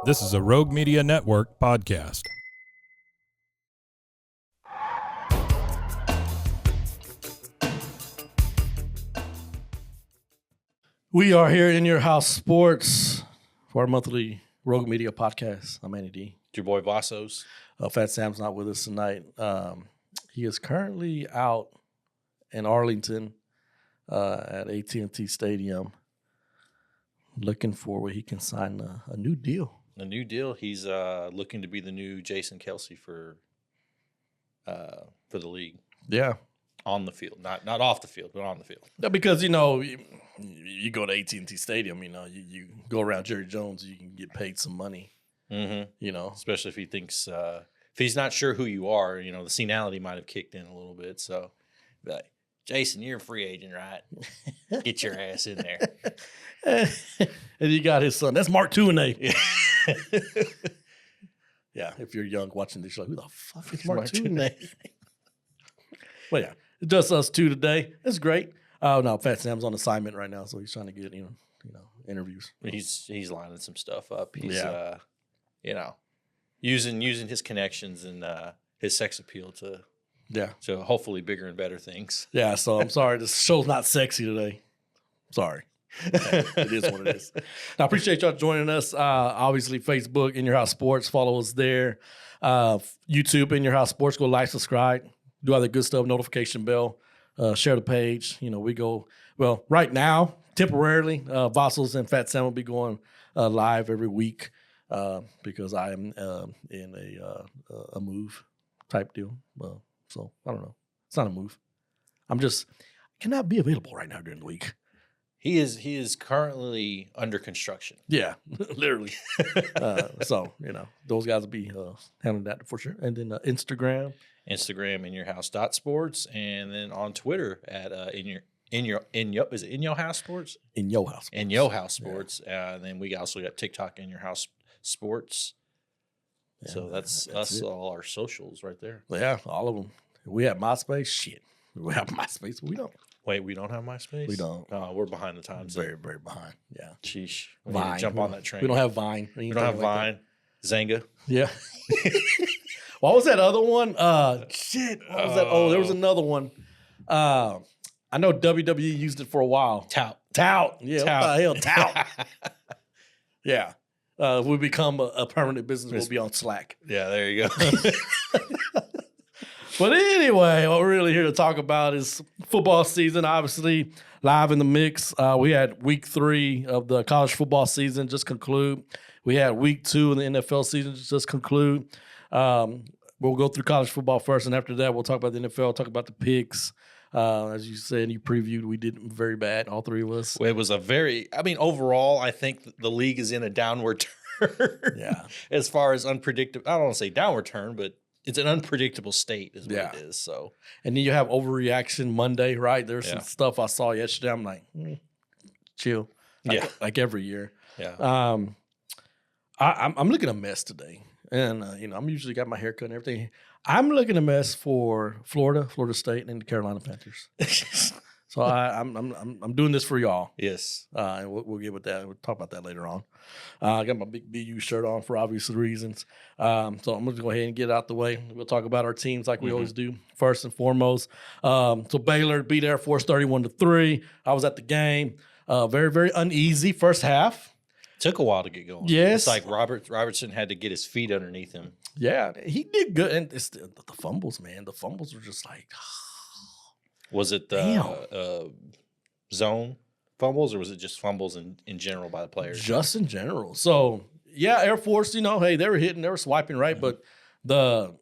This is a Rogue Media Network podcast. We are here in your house sports for our monthly Rogue Media podcast. I'm Andy D. Your boy Vassos. Fat Sam's not with us tonight. He is currently out in Arlington at AT&T Stadium looking for where he can sign a new deal. A new deal. He's looking to be the new Jason Kelsey for the league. Yeah. On the field, not off the field, but on the field. Yeah, because, you know, you go to AT&T Stadium, you know, you go around Jerry Jones, you can get paid some money, you know. Especially if he thinks, if he's not sure who you are, you know, the senility might have kicked in a little bit. So, be like, Jason, you're a free agent, right? Get your ass in there. And you got his son. That's Mark Tuinei. Yeah, if you're young watching this, you're like, who the fuck is Mark Tuinei? But yeah, it's just us two today. It's great. Oh no, Fat Sam's on assignment right now, so he's trying to get you know interviews. He's lining some stuff up. He's you know, using his connections and his sex appeal to hopefully bigger and better things. Yeah, so I'm sorry, this show's not sexy today. Sorry. Okay, it is what it is. I appreciate y'all joining us. Obviously, Facebook, In Your House Sports. Follow us there. YouTube, In Your House Sports. Go like, subscribe. Do all the good stuff, notification bell, share the page. You know, we go, well, right now, temporarily, Vassals and Fat Sam will be going live every week because I am in a move type deal. So, I don't know. It's not a move. I cannot be available right now during the week. He is currently under construction. Yeah, literally. So, you know, those guys will be handling that for sure. And then Instagram, In Your House.sports, and then on Twitter at In Your House Sports? In Your House. In Your House Sports. Yeah. And then we also got TikTok, In Your House Sports. Yeah, so that's us, all our socials right there. Yeah, all of them. We have MySpace. Shit. We have MySpace, but we don't. Wait, we don't have MySpace? We don't. We're behind the times. Very, very behind. Yeah. Sheesh. Vine. Jump on that train. We don't have Vine. We don't have Vine. Zanga. Yeah. What was that other one? Shit. What was that? Oh, there was another one. I know WWE used it for a while. Tout. Yeah. Tout. What the hell? Tout. Yeah. If we become a permanent business, we'll be on Slack. Yeah, there you go. But anyway, what we're really here to talk about is football season, obviously, live in the mix. We had week 3 of the college football season just conclude. We had week 2 of the NFL season just conclude. We'll go through college football first, and after that, we'll talk about the NFL, talk about the picks. As you said, you previewed, we did very bad, all 3 of us. It was overall, I think the league is in a downward turn. Yeah. As far as unpredictable, I don't want to say downward turn, but it's an unpredictable state is what it is. So, and then you have overreaction Monday, right? There's some stuff I saw yesterday. I'm like, chill. Like every year. Yeah. I'm looking a mess today. And, you know, I'm usually got my hair cut and everything. I'm looking a mess for Florida State, and the Carolina Panthers. So I'm doing this for y'all. Yes. And we'll get with that. We'll talk about that later on. I got my big BU shirt on for obvious reasons. So I'm going to go ahead and get it out the way. We'll talk about our teams like we always do, first and foremost. So Baylor beat Air Force 31-3. I was at the game. Very, very uneasy first half. Took a while to get going. Yes. It's like Robertson had to get his feet underneath him. Yeah, he did good. And it's the fumbles, man. The fumbles were just like... Was it the zone fumbles, or was it just fumbles in general by the players? Just in general. So, yeah, Air Force, you know, hey, they were hitting, they were swiping, right? Mm-hmm. But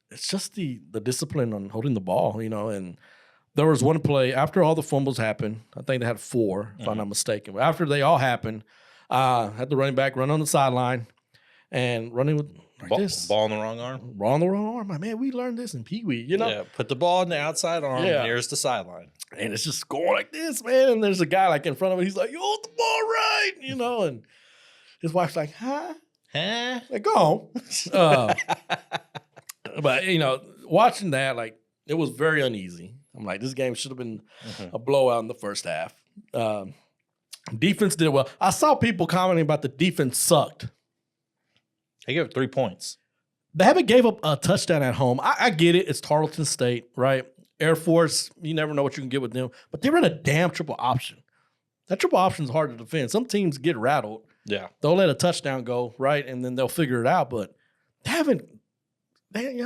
it's just the discipline on holding the ball, you know. And there was one play after all the fumbles happened. I think they had 4, if I'm not mistaken. But after they all happened, had the running back run on the sideline and running with this. Ball in the wrong arm? Ball in the wrong arm. Man, we learned this in Pee Wee, you know? Yeah, put the ball in the outside arm nearest the sideline. And it's just going like this, man. And there's a guy like in front of him. He's like, you hold the ball right, you know? And his wife's like, huh? Like, go on. But, you know, watching that, like, it was very uneasy. I'm like, this game should have been a blowout in the first half. Defense did well. I saw people commenting about the defense sucked. They gave up 3 points. They haven't gave up a touchdown at home. I get it. It's Tarleton State, right? Air Force, you never know what you can get with them. But they run a damn triple option. That triple option is hard to defend. Some teams get rattled. Yeah. They'll let a touchdown go, right? And then they'll figure it out. But they haven't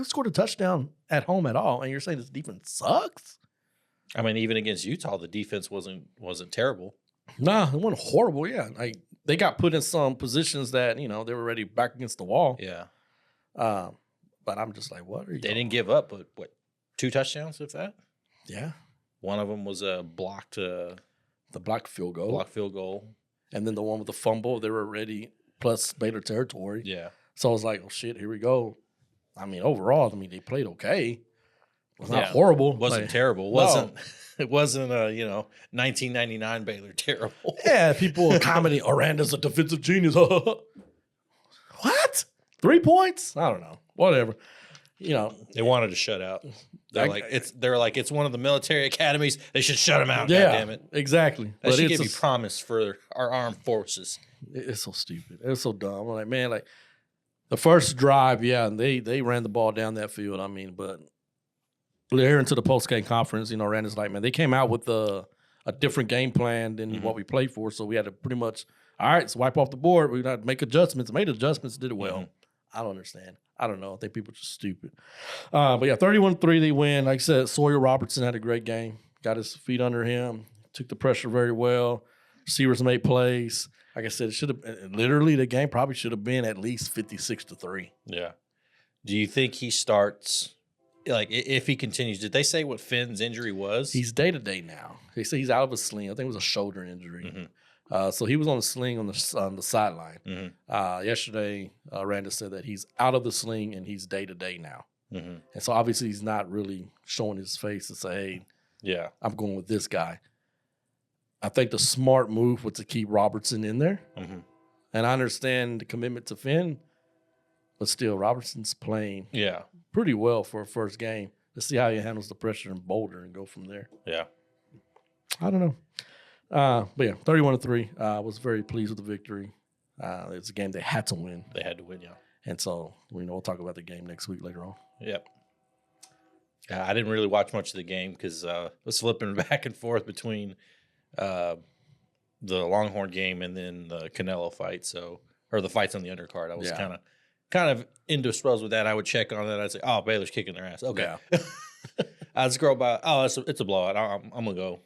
scored a touchdown at home at all. And you're saying this defense sucks? I mean, even against Utah, the defense wasn't terrible. Nah, it wasn't horrible. Yeah. They got put in some positions that, they were already back against the wall. Yeah. But I'm just like, what are you They didn't give up, but what, 2 touchdowns, if that? Yeah. One of them was a blocked field goal. And then the one with the fumble, they were already plus Baylor territory. Yeah. So I was like, oh, shit, here we go. I mean, overall, they played okay. It was not horrible. It wasn't terrible. It wasn't 1999 Baylor terrible. Yeah, people commenting, Aranda's a defensive genius. What? 3 points? I don't know. Whatever. They wanted to shut out. They're like it's one of the military academies. They should shut them out. Yeah, God damn it. Exactly. That should give you promise for our armed forces. It's so stupid. It's so dumb. I'm like, man, the first drive, yeah, and they ran the ball down that field. But here into the post-game conference, Aranda's like, man, they came out with a different game plan than what we played for. So we had to pretty much, all right, so wipe off the board. We got to make adjustments. Made adjustments, did it well. Mm-hmm. I don't understand. I don't know. I think people are just stupid. But yeah, 31-3, they win. Like I said, Sawyer Robertson had a great game. Got his feet under him. Took the pressure very well. Receivers made plays. Like I said, it should have literally the game probably should have been at least 56-3. Yeah. Do you think he starts if he continues? Did they say what Finn's injury was? He's day-to-day now. They say he's out of a sling. I think it was a shoulder injury. Mm-hmm. So he was on a sling on the sideline. Mm-hmm. Yesterday, Randa said that he's out of the sling and he's day-to-day now. Mm-hmm. And so obviously he's not really showing his face to say, hey, yeah, I'm going with this guy. I think the smart move was to keep Robertson in there. Mm-hmm. And I understand the commitment to Finn, but still, Robertson's playing pretty well for a first game. Let's see how he handles the pressure in Boulder and go from there. Yeah. I don't know. But yeah, 31-3. I was very pleased with the victory. It's a game they had to win. They had to win, yeah. And so, we'll talk about the game next week later on. Yep. I didn't really watch much of the game because I was flipping back and forth between the Longhorn game and then the Canelo fight. Or the fights on the undercard. I was kind of into spells with that. I would check on that. I'd say, oh, Baylor's kicking their ass. Okay. Yeah. I'd scroll by. Oh, it's a blowout. I'm gonna go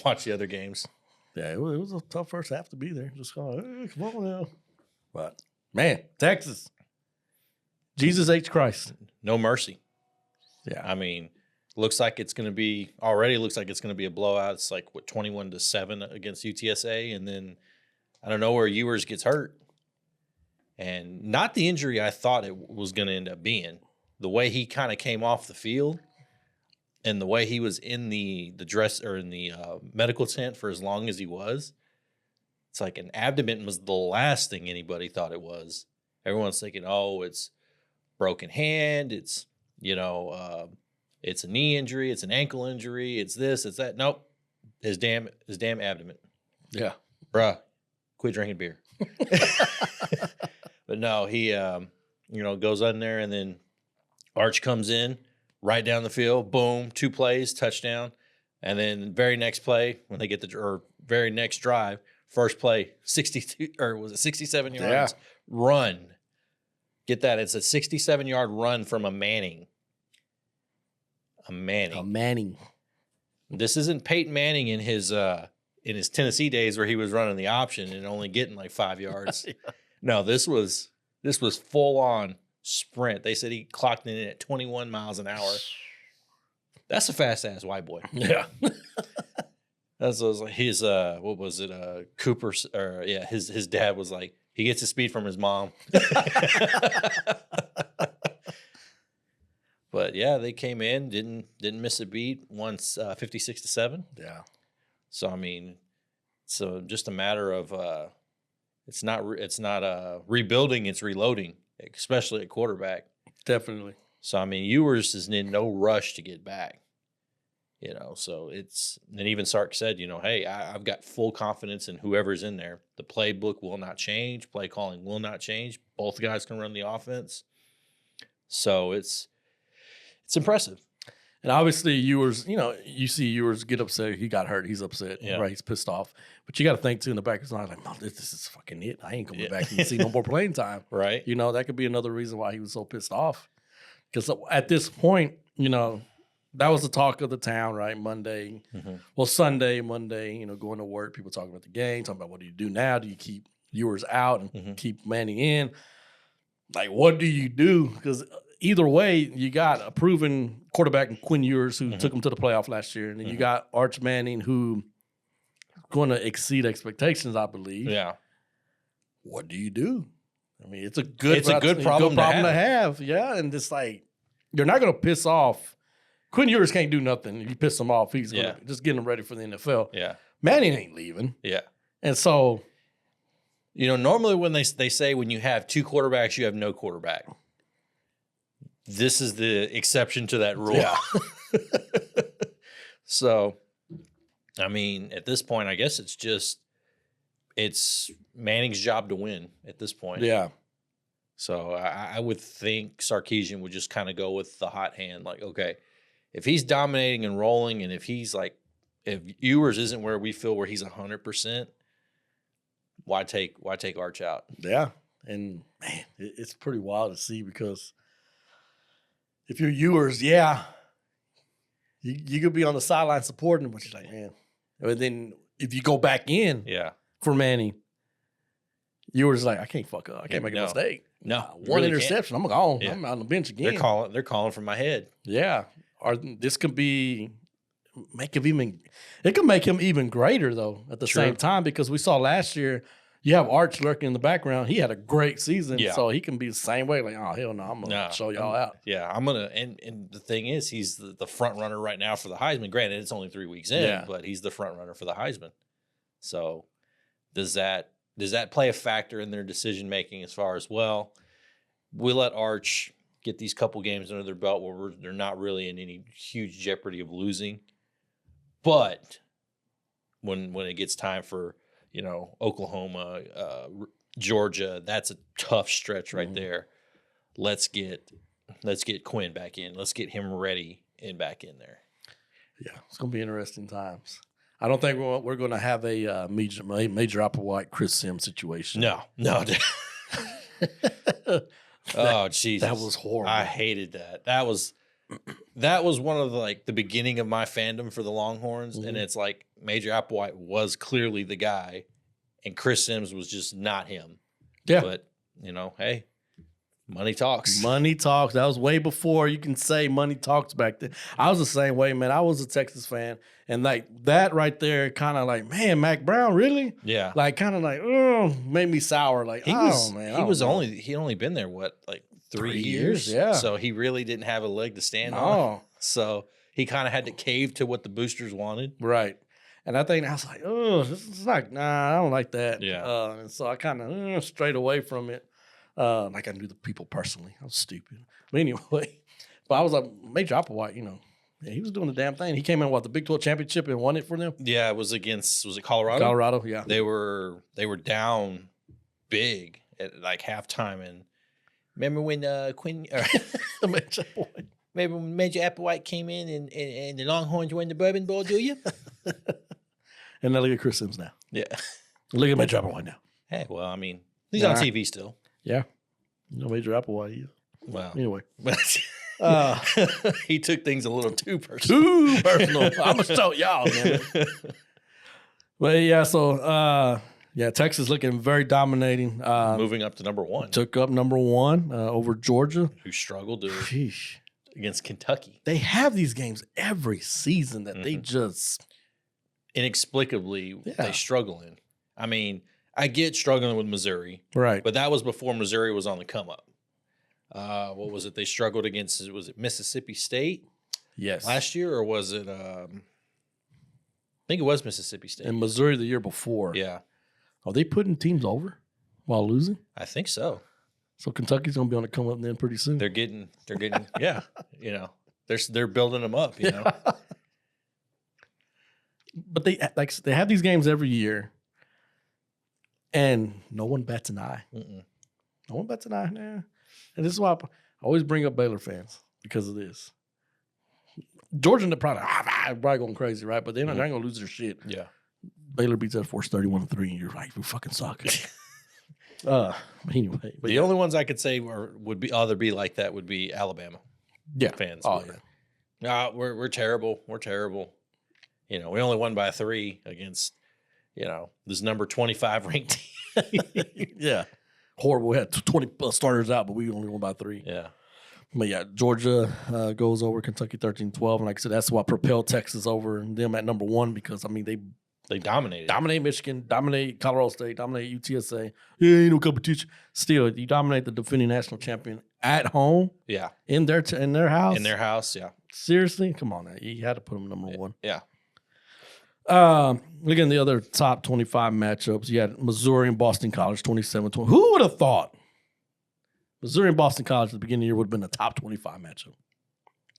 watch the other games. Yeah, it was a tough first half to be there. Just going, hey, come on now. But man, Texas, Jesus H. Christ, no mercy. Yeah, looks like it's gonna be a blowout. It's like 21-7 against UTSA, and then I don't know where Ewers gets hurt, and not the injury I thought it was gonna end up being. The way he kind of came off the field. And the way he was in the dress or in the medical tent for as long as he was, it's like an abdomen was the last thing anybody thought it was. Everyone's thinking, oh, it's broken hand. It's, it's a knee injury. It's an ankle injury. It's this, it's that. Nope. His damn abdomen. Yeah. Bruh, quit drinking beer. But no, he, goes on there and then Arch comes in. Right down the field, boom, 2 plays, touchdown. And then very next play, when they get very next drive, first play, 62, or was it 67 yards? Yeah. Run. Get that. It's a 67-yard run from a Manning. A Manning. This isn't Peyton Manning in his Tennessee days where he was running the option and only getting like 5 yards. Yeah. No, this was full on sprint. They said he clocked in at 21 miles an hour. That's a fast ass white boy. Yeah. That's like his what was it? Cooper or his dad was like, he gets his speed from his mom. But yeah, they came in, didn't miss a beat, once 56-7. Yeah. So so just a matter of it's not rebuilding, it's reloading. Especially at quarterback. Definitely. So, Ewers is in no rush to get back. You know, so and even Sark said, hey, I've got full confidence in whoever's in there. The playbook will not change. Play calling will not change. Both guys can run the offense. So it's impressive. And obviously, Ewers, you see Ewers get upset. He got hurt. He's upset. Yeah. Right? He's pissed off. But you got to think, too, in the back of his mind, like, no, this is fucking it. I ain't coming back and see no more playing time. Right. That could be another reason why he was so pissed off. Because at this point, that was the talk of the town, right? Monday. Mm-hmm. Well, Sunday, Monday, going to work, people talking about the game, talking about what do you do now? Do you keep Ewers out and keep Manning in? Like, what do you do? Because either way, you got a proven quarterback in Quinn Ewers who took him to the playoff last year. And then you got Arch Manning who going to exceed expectations, I believe. Yeah. What do you do? I mean, it's a good problem to have. Yeah, and it's like, you're not going to piss off. Quinn Ewers can't do nothing. You piss him off, he's gonna just getting him ready for the NFL. Yeah. Manning ain't leaving. Yeah. And so, normally when they say when you have two quarterbacks, you have no quarterback. This is the exception to that rule. yeah. So, I mean, at this point, I guess it's Manning's job to win at this point. Yeah. So I would think Sarkisian would just kind of go with the hot hand. Like, okay, if he's dominating and rolling, and if Ewers isn't where we feel where he's 100%, why take Arch out? Yeah. And, man, it's pretty wild to see because if you're Ewers, you could be on the sideline supporting him, but you're like, man. But then if you go back in for Manning, Ewers is like, I can't fuck up. I can't make a mistake. No. One really interception, I'm gone. Yeah. I'm on the bench again. They're calling from my head. Yeah. Or this could be it could make him even greater though at the same time, because we saw last year you have Arch lurking in the background. He had a great season, so he can be the same way. Like, oh hell no, I'm gonna show y'all out. Yeah, I'm gonna. And the thing is, he's the front runner right now for the Heisman. Granted, it's only 3 weeks in, but he's the front runner for the Heisman. So does that play a factor in their decision making as far as, well, we let Arch get these couple games under their belt where they're not really in any huge jeopardy of losing, but when it gets time for Oklahoma, Georgia, that's a tough stretch right there. Let's get Quinn back in. Let's get him ready and back in there. Yeah, it's gonna be interesting times. I don't think we're going to have a major Applewhite Chris Sims situation. No. Oh, Jesus. That was horrible. I hated that. That was one of the beginning of my fandom for the Longhorns. And it's like Major Applewhite was clearly the guy and Chris Sims was just not him. Yeah. But, hey, money talks. Money talks. That was way before you can say money talks back then. I was the same way, man. I was a Texas fan. And that right there kind of like, man, Mac Brown, really? Yeah. Kind of made me sour. Like, he only been there, 3 years? Yeah. So he really didn't have a leg to stand on. So he kind of had to cave to what the boosters wanted. Right. And I was like, oh, this is I don't like that. Yeah. And so I kind of strayed away from it. I knew the people personally. I was stupid. But anyway, I was like, Major Applewhite, he was doing the damn thing. He came in, the Big 12 championship and won it for them? Yeah, it was it Colorado? Colorado, yeah. They were down big at halftime. And remember when Maybe when Major Applewhite came in and the Longhorns won the Bourbon Bowl, do you? And now look at Chris Sims now. Yeah. Look at Major Applewhite now. Hey, well, I mean, he's on TV still. Yeah. Major Applewhite, he is. Well, anyway. He took things a little too personal. I'm going to tell y'all, man. But yeah, so Texas looking very dominating. Moving up to number 1. Took up number 1 over Georgia. Who struggled Sheesh. Against Kentucky. They have these games every season that they just inexplicably they struggle in. I mean, I get struggling with Missouri. Right. But that was before Missouri was on the come up. What was it? They struggled against, was it Mississippi State? Yes. Last year, or was it I think it was Mississippi State. And Missouri the year before. Yeah. Are they putting teams over while losing? I think so. So Kentucky's gonna be on the come up then pretty soon. They're getting yeah. They're building them up, but they have these games every year, and no one bats an eye. Mm-mm. No one bats an eye. Nah. And this is why I always bring up Baylor fans because of this. Georgia, they're probably going crazy, right? But they're not going to lose their shit. Yeah. Baylor beats Air Force 31-3, and you're like, we fucking suck. Anyway. But The only ones I could say would be like that would be Alabama fans. Oh, yeah. No, we're terrible. We're terrible. You know, we only won by 3 against, you know, this number 25 ranked team. Yeah. Horrible. We had 20 starters out, but we only won by 3. Yeah. But yeah, Georgia goes over Kentucky 13-12. And like I said, that's what propelled Texas over them at number 1 because, I mean, they dominated. Dominate Michigan, dominate Colorado State, dominate UTSA. Yeah, ain't no competition. Still, you dominate the defending national champion at home. Yeah. In their house. In their house, yeah. Seriously? Come on now. You had to put them number 1. Yeah. Look at the other top 25 matchups. You had Missouri and Boston College, 27-20. Who would have thought Missouri and Boston College at the beginning of the year would have been a top 25 matchup?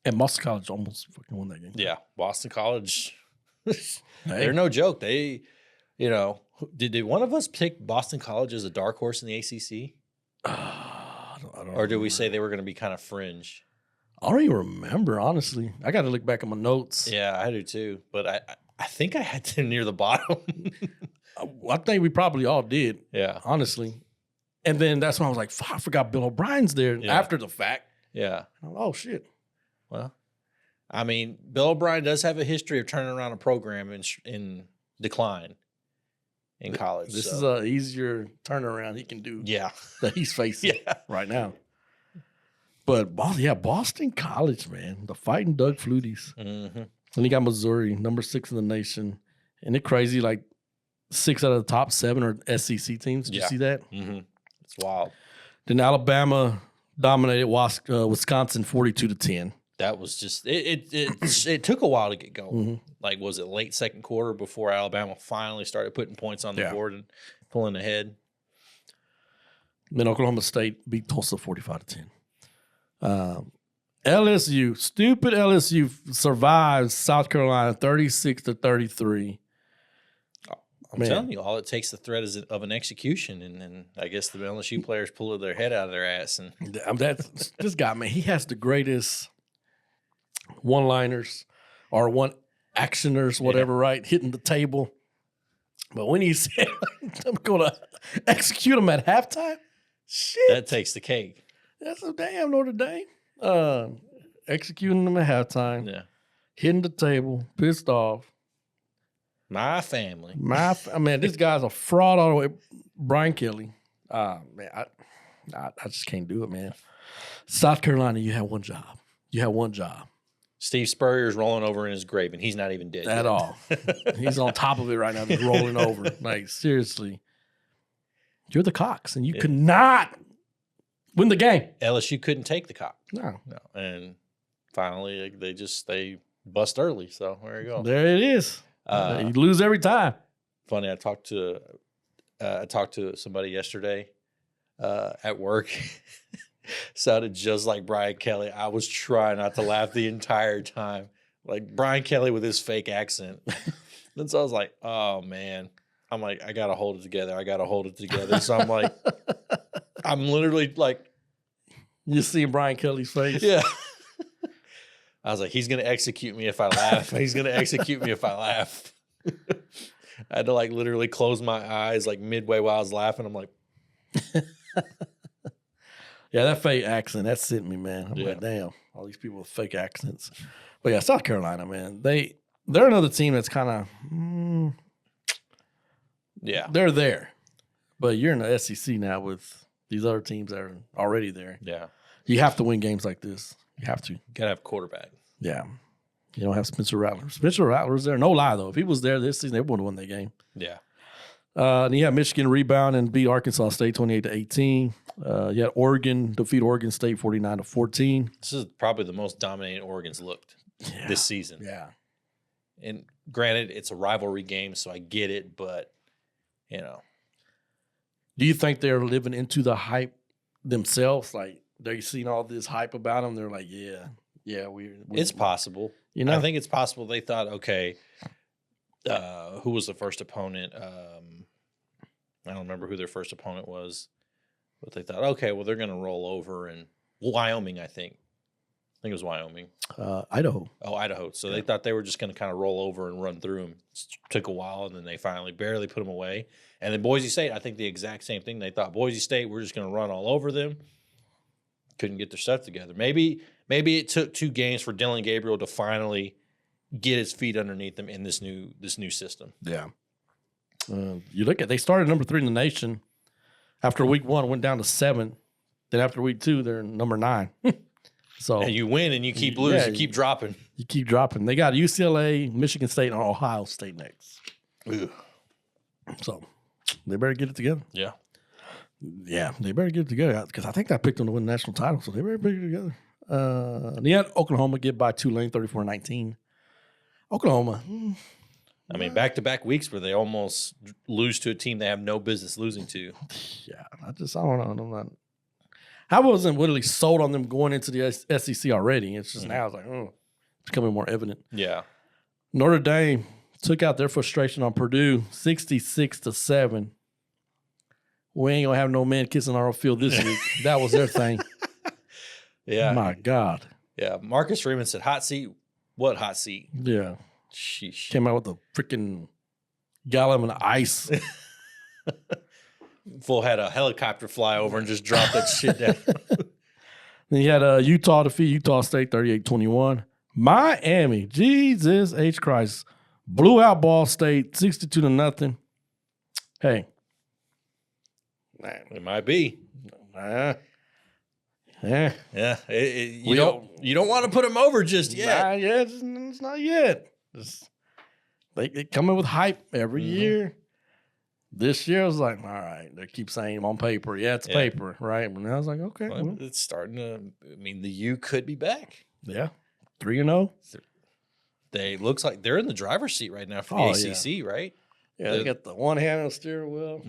And Boston College almost fucking won that game. Yeah. Boston College, they're no joke. They, you know, did one of us pick Boston College as a dark horse in the ACC? I don't Or did we say they were going to be kind of fringe? I don't even remember, honestly. I got to look back at my notes. Yeah, I do too. But I think I had them near the bottom. I think we probably all did. Yeah. Honestly. And then that's when I was like, fuck, I forgot Bill O'Brien's there after the fact. Yeah. Oh, shit. Well, I mean, Bill O'Brien does have a history of turning around a program in decline in college. This is an easier turnaround he can do that he's facing right now. But, Boston College, man. The fighting Doug Flutie's. Mm-hmm. And he got Missouri, number 6 in the nation. And it crazy, like 6 out of the top 7 are SEC teams. Did you see that? Mm-hmm. It's wild. Then Alabama dominated Wisconsin 42-10. That was just it took a while to get going. Mm-hmm. Like, was it late second quarter before Alabama finally started putting points on the board and pulling ahead? Then Oklahoma State beat Tulsa 45-10. LSU, stupid LSU survives South Carolina 36-33. I'm telling you, all it takes the threat is of an execution, and then I guess the LSU players pull their head out of their ass. And that's this guy, man. He has the greatest one-liners or one-actioners, whatever, right? Hitting the table. But when he said, "I'm going to execute him at halftime," shit, that takes the cake. That's a damn Notre Dame. Executing them at halftime. Yeah, hitting the table, pissed off. My family. Man, this guy's a fraud all the way. Brian Kelly. Man, I just can't do it, man. South Carolina, you have one job. Steve Spurrier's rolling over in his grave, and he's not even dead at all. He's on top of it right now, just rolling over. Like, seriously. You're the Cox, and you could not win the game. LSU couldn't take the Cox. No. And finally, they bust early. So there you go. There it is. You lose every time. Funny, I talked to somebody yesterday at work. Sounded just like Brian Kelly. I was trying not to laugh the entire time. Like Brian Kelly with his fake accent. And so I was like, oh, man. I'm like, I got to hold it together. So I'm like, I'm literally like. You see Brian Kelly's face? Yeah. I was like, he's going to execute me if I laugh. He's going to execute me if I laugh. I had to like literally close my eyes like midway while I was laughing. I'm like. Yeah, that fake accent, that sent me, man. I'm like, damn, all these people with fake accents. But yeah, South Carolina, man, they're another team that's kind of, they're there. But you're in the SEC now with these other teams that are already there. Yeah. You have to win games like this. You have to. Got to have a quarterback. Yeah. You don't have Spencer Rattler. Spencer Rattler's there. No lie, though. If he was there this season, they would have won that game. Yeah. And you had Michigan rebound and beat Arkansas State 28-18. You had Oregon defeat Oregon State 49-14. This is probably the most dominating Oregon's looked this season. Yeah. And granted, it's a rivalry game, so I get it, but, you know. Do you think they're living into the hype themselves? Like, they're seeing all this hype about them. They're like, yeah, it's possible. You know, I think it's possible they thought, okay, Who was the first opponent? I don't remember who their first opponent was, but they thought, okay, well, they're going to roll over. And Wyoming, I think it was Wyoming. Idaho. Oh, Idaho. So they thought they were just going to kind of roll over and run through them. Took a while, and then they finally barely put them away. And then Boise State, I think the exact same thing. They thought Boise State, we're just going to run all over them. Couldn't get their stuff together. Maybe it took 2 games for Dylan Gabriel to finally get his feet underneath them in this new system. Yeah. You look at, they started number 3 in the nation. After week 1, went down to 7. Then after week 2, they're number 9. So and you win and you keep losing, you keep dropping. You keep dropping. They got UCLA, Michigan State, and Ohio State next. Ugh. So they better get it together. Yeah. Yeah, they better get it together because I think I picked them to win the national title, so they better put it together. They had Oklahoma get by Tulane 34-19. Oklahoma. I mean, back-to-back weeks where they almost lose to a team they have no business losing to. Yeah, I don't know. I wasn't literally sold on them going into the SEC already. It's just now it's like, it's becoming more evident. Yeah. Notre Dame took out their frustration on Purdue 66-7. We ain't gonna have no man kissing our field this week. That was their thing. Yeah. My God. Yeah. Marcus Freeman said, hot seat. What hot seat? Yeah. Sheesh. Came out with a freaking gallon of ice. Full had a helicopter fly over and just drop that shit down. Then you had Utah defeat Utah State 38-21. Miami, Jesus H. Christ, blew out Ball State 62-0. Hey. It might be. Yeah. Yeah. You don't want to put them over just yet. Not yet. It's not yet. They come in with hype every year. This year, I was like, all right, they keep saying on paper. Yeah, it's paper, right? And I was like, okay. Well, it's starting to, I mean, the U could be back. Yeah. 3-0. They looks like they're in the driver's seat right now for the ACC, right? Yeah, they got the one hand on the steering wheel,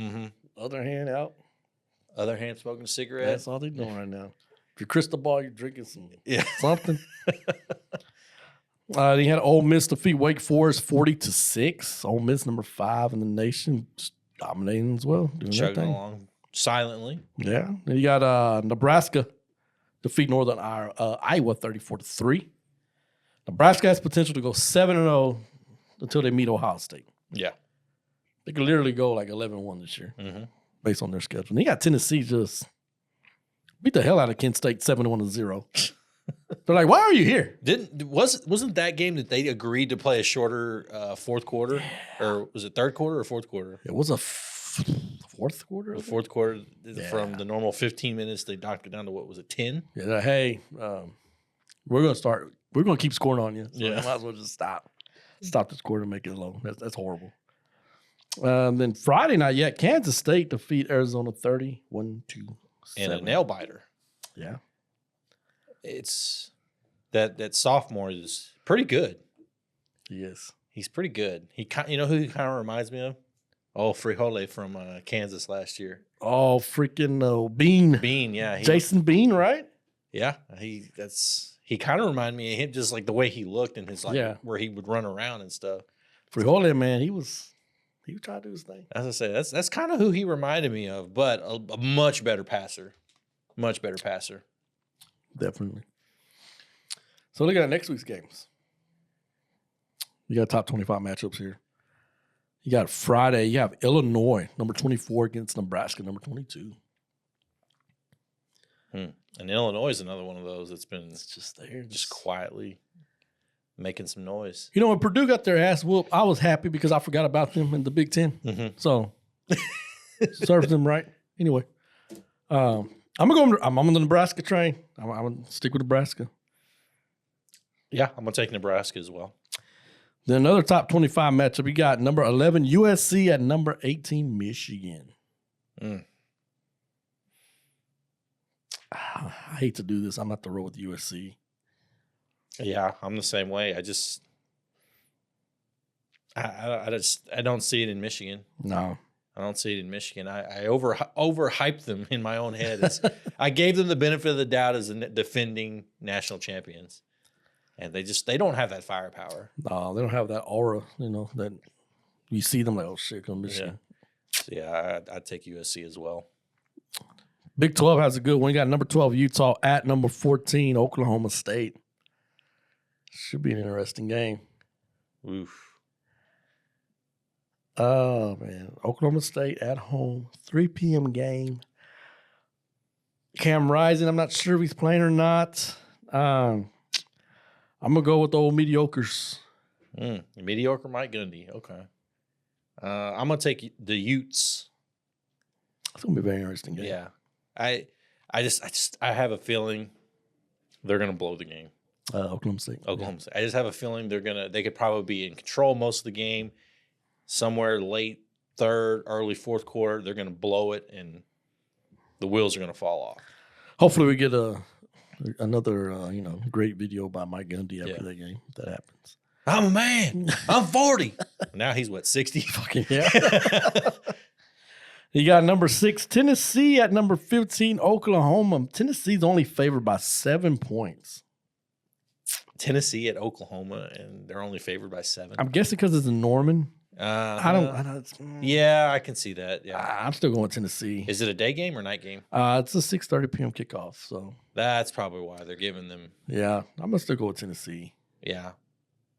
other hand out. Other hand smoking a cigarette. That's all they're doing right now. If you're crystal ball, you're drinking something. They had Ole Miss defeat Wake Forest 40-6. Ole Miss number 5 in the nation, just dominating as well, doing chugging their thing along silently. Yeah. Then you got Nebraska defeat Northern Iowa 34-3. Nebraska has potential to go 7-0 until they meet Ohio State. Yeah. They could literally go like 11-1 this year based on their schedule. And you got Tennessee just beat the hell out of Kent State 7-1-0. They're like, why are you here? Wasn't that game that they agreed to play a shorter fourth quarter? Or was it third quarter or fourth quarter? It was a fourth quarter. The fourth quarter from the normal 15 minutes, they knocked it down to what was it, 10? Yeah, hey, we're gonna start. We're gonna keep scoring on you. So you might as well just stop this quarter and make it low. That's horrible. Then Friday night, Kansas State defeat Arizona 31-7. And a nail biter. Yeah. It's that sophomore is pretty good. He is. He's pretty good. You know who he kind of reminds me of? Oh, Frijole from Kansas last year. Oh, freaking Bean. Bean, yeah. Jason Bean, right? Yeah. He kind of reminded me of him, just like the way he looked and his where he would run around and stuff. Frijole, man, he was trying to do his thing. As I say, that's kind of who he reminded me of, but a much better passer. Much better passer. Definitely. So look at next week's games. You got top 25 matchups here. You got Friday. You have Illinois, number 24, against Nebraska, number 22. And Illinois is another one of those that's been just there, just quietly making some noise. You know, when Purdue got their ass whooped, I was happy because I forgot about them in the Big Ten. So serves them right. Anyway, I'm on the Nebraska train. I'm gonna stick with Nebraska. Yeah, I'm gonna take Nebraska as well. Then another top 25 matchup. You got number 11 USC at number 18 Michigan. I hate to do this. I'm not the road with USC. Yeah, I'm the same way. I don't see it in Michigan. No. I don't see it in Michigan. I overhyped them in my own head. I gave them the benefit of the doubt as defending national champions, and they don't have that firepower. No, they don't have that aura. You know that You see them like, oh shit, come Michigan. So yeah, I'd take USC as well. Big 12 has a good one. You got number 12 Utah at number 14 Oklahoma State. Should be an interesting game. Oof. Oh man, Oklahoma State at home, 3 p.m. game. Cam Rising, I'm not sure if he's playing or not. I'm gonna go with the old mediocres. Mediocre Mike Gundy. Okay. I'm gonna take the Utes. It's gonna be a very interesting game. Yeah. I have a feeling they're gonna blow the game. Oklahoma State. Oklahoma State. I just have a feeling they could probably be in control most of the game. Somewhere late third, early fourth quarter, they're gonna blow it and the wheels are gonna fall off. Hopefully we get another great video by Mike Gundy after that game. If that happens. I'm a man. I'm 40. Now he's what, 60? Fucking yeah. You got number 6, Tennessee at number 15, Oklahoma. Tennessee's only favored by 7 points. Tennessee at Oklahoma, and they're only favored by 7. I'm guessing because it's in Norman. I don't. Yeah, I can see that. Yeah, I'm still going Tennessee. Is it a day game or night game? It's a 6:30 p.m. kickoff. So that's probably why they're giving them. Yeah, I'm gonna still go with Tennessee. Yeah.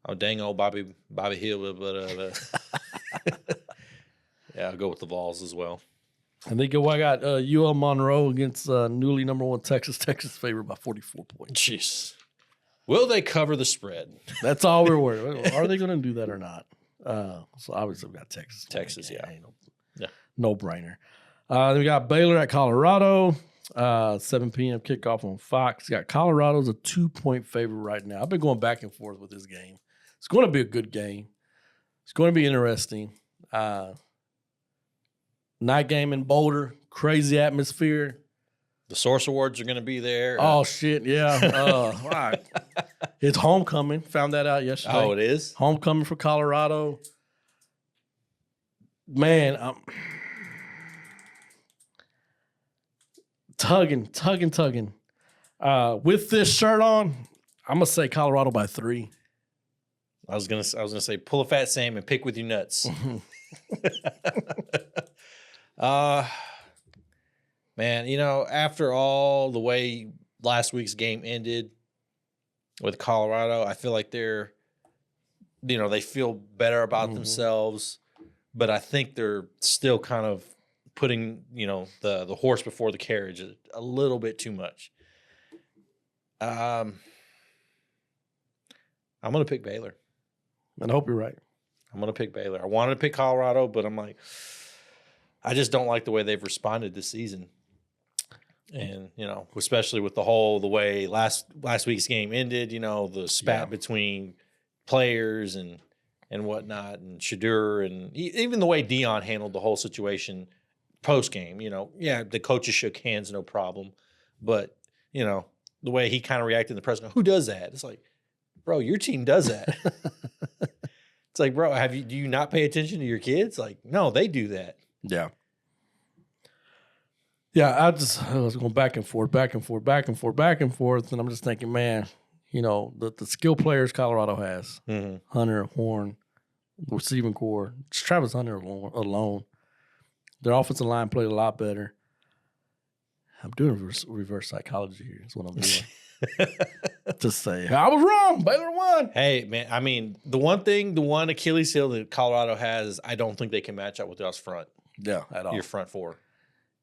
Oh, dang old Bobby Hill, but yeah, I'll go with the Vols as well. And then I got UL Monroe against newly number 1 Texas. Texas favored by 44 points. Jeez. Will they cover the spread? That's all we're worried about. Are they going to do that or not? So obviously we got Texas. Texas, yeah. No brainer. Then we got Baylor at Colorado. 7 p.m. kickoff on Fox. Got Colorado's a 2-point favorite right now. I've been going back and forth with this game. It's going to be a good game. It's going to be interesting. Night game in Boulder. Crazy atmosphere. The Source Awards are going to be there. Oh, shit, yeah. Right. It's homecoming. Found that out yesterday. Oh, it is? Homecoming for Colorado. Man, I'm tugging. With this shirt on, I'm going to say Colorado by 3. I was gonna say pull a fat Sam and pick with your nuts. Man, after all the way last week's game ended with Colorado, I feel like they're, they feel better about themselves, but I think they're still kind of putting, the horse before the carriage a little bit too much. I'm going to pick Baylor. And I hope you're right. I'm going to pick Baylor. I wanted to pick Colorado, but I'm like, I just don't like the way they've responded this season. And, especially with the way last week's game ended, the spat between players and whatnot, and Shadur, and even the way Dion handled the whole situation post-game, the coaches shook hands, no problem. But, the way he kind of reacted in the press, who does that? It's like, bro, your team does that. It's like, bro, do you not pay attention to your kids? Like, no, they do that. Yeah. Yeah, I was going back and forth, and I'm just thinking, man, the skill players Colorado has, Hunter, Horn, receiving core, just Travis Hunter alone. Their offensive line played a lot better. I'm doing reverse psychology here. Is what I'm doing. Just say I was wrong. Baylor won. Hey, man. I mean, the one Achilles heel that Colorado has is I don't think they can match up with us front. Yeah, at all. Your front four.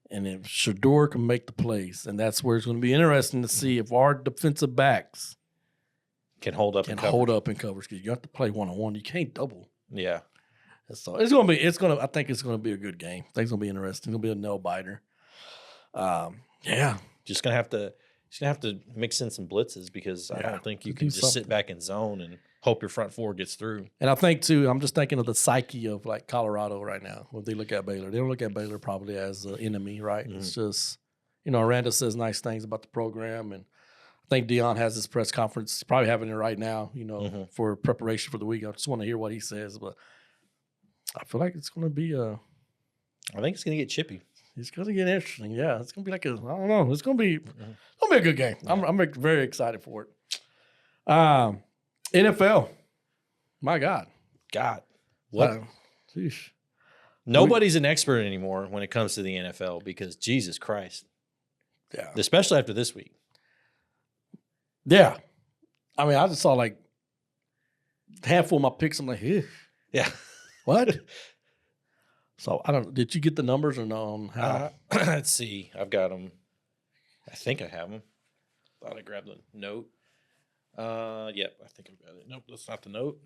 And if Shadur can make the plays, and that's where it's going to be interesting to see if our defensive backs can hold up in coverage, because you have to play one-on-one. You can't double. Yeah. So I think it's going to be a good game. I think it's going to be interesting. It's going to be a nail biter. Yeah. Just going to have to mix in some blitzes, because I don't think you can just sit back in zone and hope your front four gets through. And I think, too, I'm just thinking of the psyche of, like, Colorado right now when they look at Baylor. They don't look at Baylor probably as an enemy, right? Mm-hmm. It's just, Aranda says nice things about the program, and I think Dion has his press conference. He's probably having it right now, for preparation for the week. I just want to hear what he says, but I feel like it's going to be I think it's going to get chippy. It's going to get interesting. Yeah, it's going to be I don't know. It's going to be a good game. Yeah. I'm very excited for it. NFL. My God. What? Sheesh. Nobody's an expert anymore when it comes to the NFL because Jesus Christ. Yeah. Especially after this week. Yeah. I mean, I just saw like a handful of my picks. I'm like, ew. Yeah. What? So I don't. Did you get the numbers or no? On how? Let's see. I've got them. I think I have them. Thought I grabbed the note. Yep. I think I've got it. Nope, that's not the note.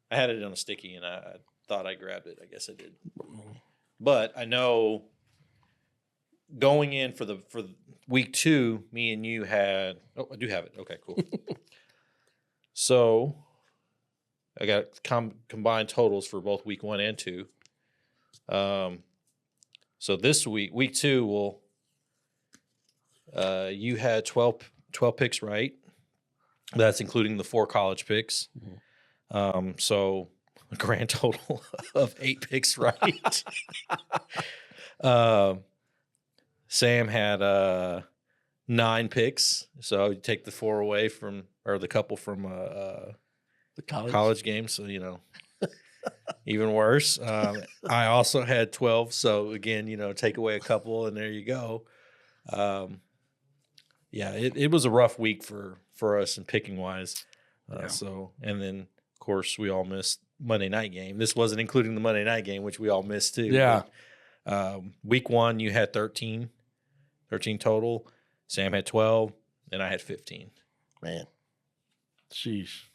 I had it on a sticky, and I thought I grabbed it. I guess I did. But I know going in for week 2, me and you had. Oh, I do have it. Okay, cool. So I got combined totals for both week 1 and 2. So this week 2 will. You had 12 picks right. That's including the 4 college picks. Mm-hmm. So a grand total of 8 picks right. Sam had 9 picks. So you take the 4 away from, or the couple from the college game. So, even worse. I also had 12. So again, take away a couple and there you go. Yeah, it was a rough week for us in picking wise. So, and then of course we all missed Monday night game. This wasn't including the Monday night game, which we all missed too. Yeah. But, week 1 you had 13 total. Sam had 12, and I had 15. Man, sheesh.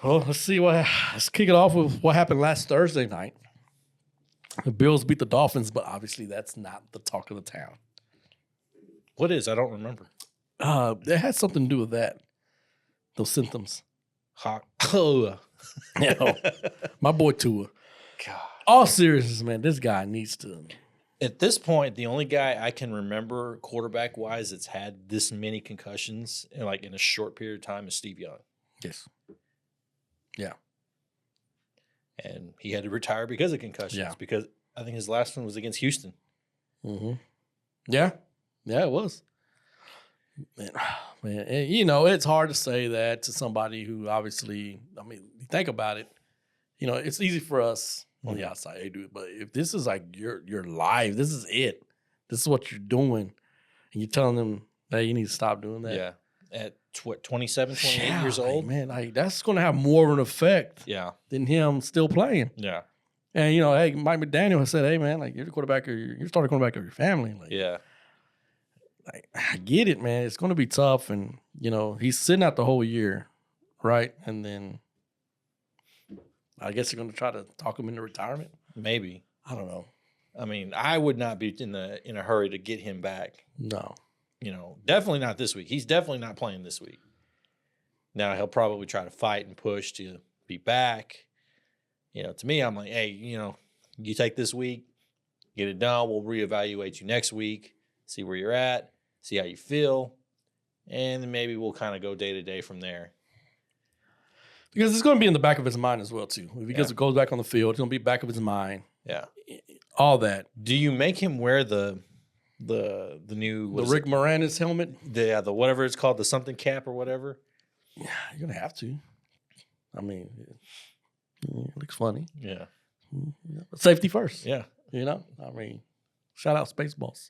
Well, let's kick it off with what happened last Thursday night. The Bills beat the Dolphins, but obviously that's not the talk of the town. What is? I don't remember. It had something to do with that. Those symptoms. My boy Tua. God. All seriousness, man, this guy needs to. At this point, the only guy I can remember quarterback-wise that's had this many concussions in a short period of time is Steve Young. Yes. Yeah. And he had to retire because of concussions. Yeah. Because I think his last one was against Houston. Mm-hmm. Yeah. Yeah, it was. Man, and, it's hard to say that to somebody who obviously, think about it. It's easy for us on the outside to do it, but if this is like your life, this is it. This is what you're doing, and you're telling them, hey, you need to stop doing that. Yeah. At 27, 28 years old? Man, that's going to have more of an effect than him still playing. Yeah. And, hey, Mike McDaniel has said, hey, man, you're the quarterback, you're starting quarterback of your family. Yeah. I get it, man. It's going to be tough. And, he's sitting out the whole year, right? And then I guess you're going to try to talk him into retirement. Maybe. I don't know. I would not be in a hurry to get him back. No. Definitely not this week. He's definitely not playing this week. Now, he'll probably try to fight and push to be back. To me, I'm like, hey, you take this week, get it done. We'll reevaluate you next week, see where you're at, see how you feel, and then maybe we'll kind of go day to day from there. Because it's going to be in the back of his mind as well, too. Because it goes back on the field, it's going to be back of his mind. Yeah. All that. Do you make him wear the new Rick Moranis helmet? The whatever it's called, the something cap or whatever? Yeah, you're going to have to. It looks funny. Yeah. Safety first. Yeah. Shout out Spaceballs.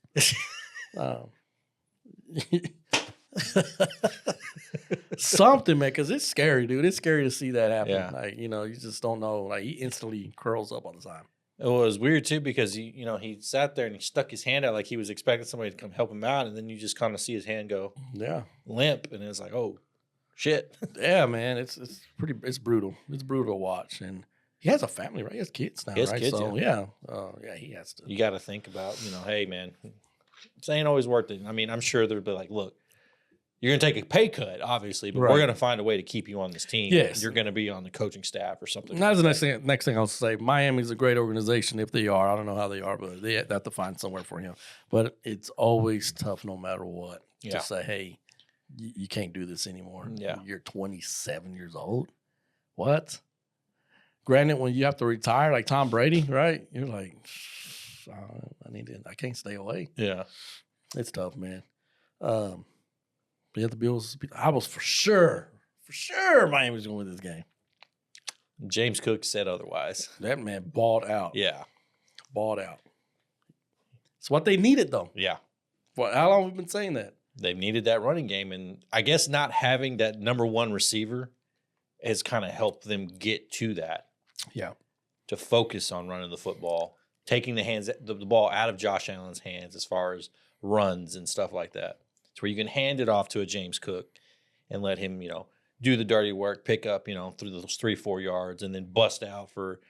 Something, man, because it's scary, dude. It's scary to see that happen. Yeah. You just don't know. He instantly curls up all the time. It was weird too because he sat there and he stuck his hand out like he was expecting somebody to come help him out, and then you just kind of see his hand go limp, and it's like, oh shit. Yeah, man, it's brutal. It's brutal to watch, and he has a family, right? He has kids now, he has right? Kids, so yeah, he has to. You got to think about, hey man, this ain't always worth it. I'm sure there'd be like, look, you're going to take a pay cut, obviously, but we're going to find a way to keep you on this team. Yes. You're going to be on the coaching staff or something. That's the next thing I'll say. Miami's a great organization if they are. I don't know how they are, but they have to find somewhere for him. But it's always tough no matter what to say, hey, you can't do this anymore. Yeah. You're 27 years old. What? Granted, when you have to retire like Tom Brady, right? You're like, I can't stay away. Yeah. It's tough, man. The Bills, I was for sure Miami was going to win this game. James Cook said otherwise. That man balled out. Yeah. Balled out. It's what they needed, though. Yeah. For how long have we been saying that? They've needed that running game. And I guess not having that number one receiver has kind of helped them get to that. Yeah. To focus on running the football, taking the ball out of Josh Allen's hands as far as runs and stuff like that. It's where you can hand it off to a James Cook and let him, do the dirty work, pick up, through those 3-4 yards and then bust out for,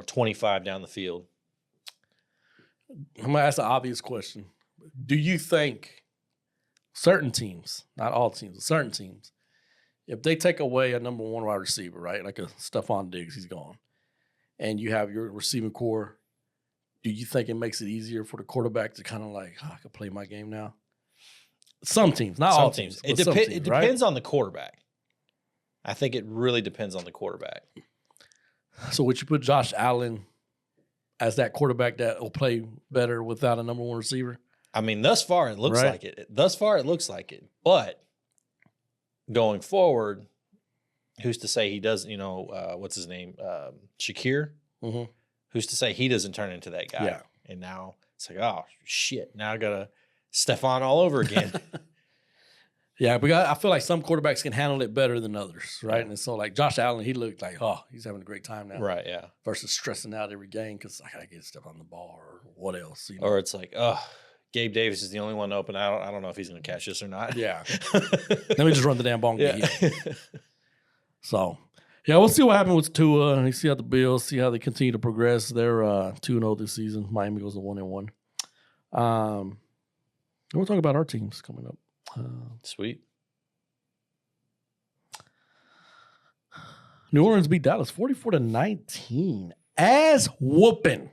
25 down the field. I'm going to ask the obvious question. Do you think certain teams, not all teams, but certain teams, if they take away a number one wide receiver, right, like a Stephon Diggs, he's gone, and you have your receiving core, do you think it makes it easier for the quarterback to kind of like, I can play my game now? Some teams, not all teams. It depends on the quarterback. I think it really depends on the quarterback. So would you put Josh Allen as that quarterback that will play better without a number one receiver? I mean, thus far it looks like it. But going forward, who's to say he doesn't, what's his name? Shakir? Mm-hmm. Who's to say he doesn't turn into that guy? Yeah. And now it's like, oh, shit. Now I got to Stephon all over again. Yeah, but I feel like some quarterbacks can handle it better than others, right? And so, like, Josh Allen, he looked like, he's having a great time now. Right, yeah. Versus stressing out every game because I got to get stuff on the ball or what else. Or it's like, Gabe Davis is the only one open. I don't know if he's going to catch this or not. Yeah. Let me just run the damn ball and get Yeah. So, yeah, we'll see what happens with Tua. And see how the Bills, see how they continue to progress. They're 2-0 this season. Miami goes to 1-1. We'll talk about our teams coming up. Sweet. New Orleans beat Dallas 44-19. Ass whooping.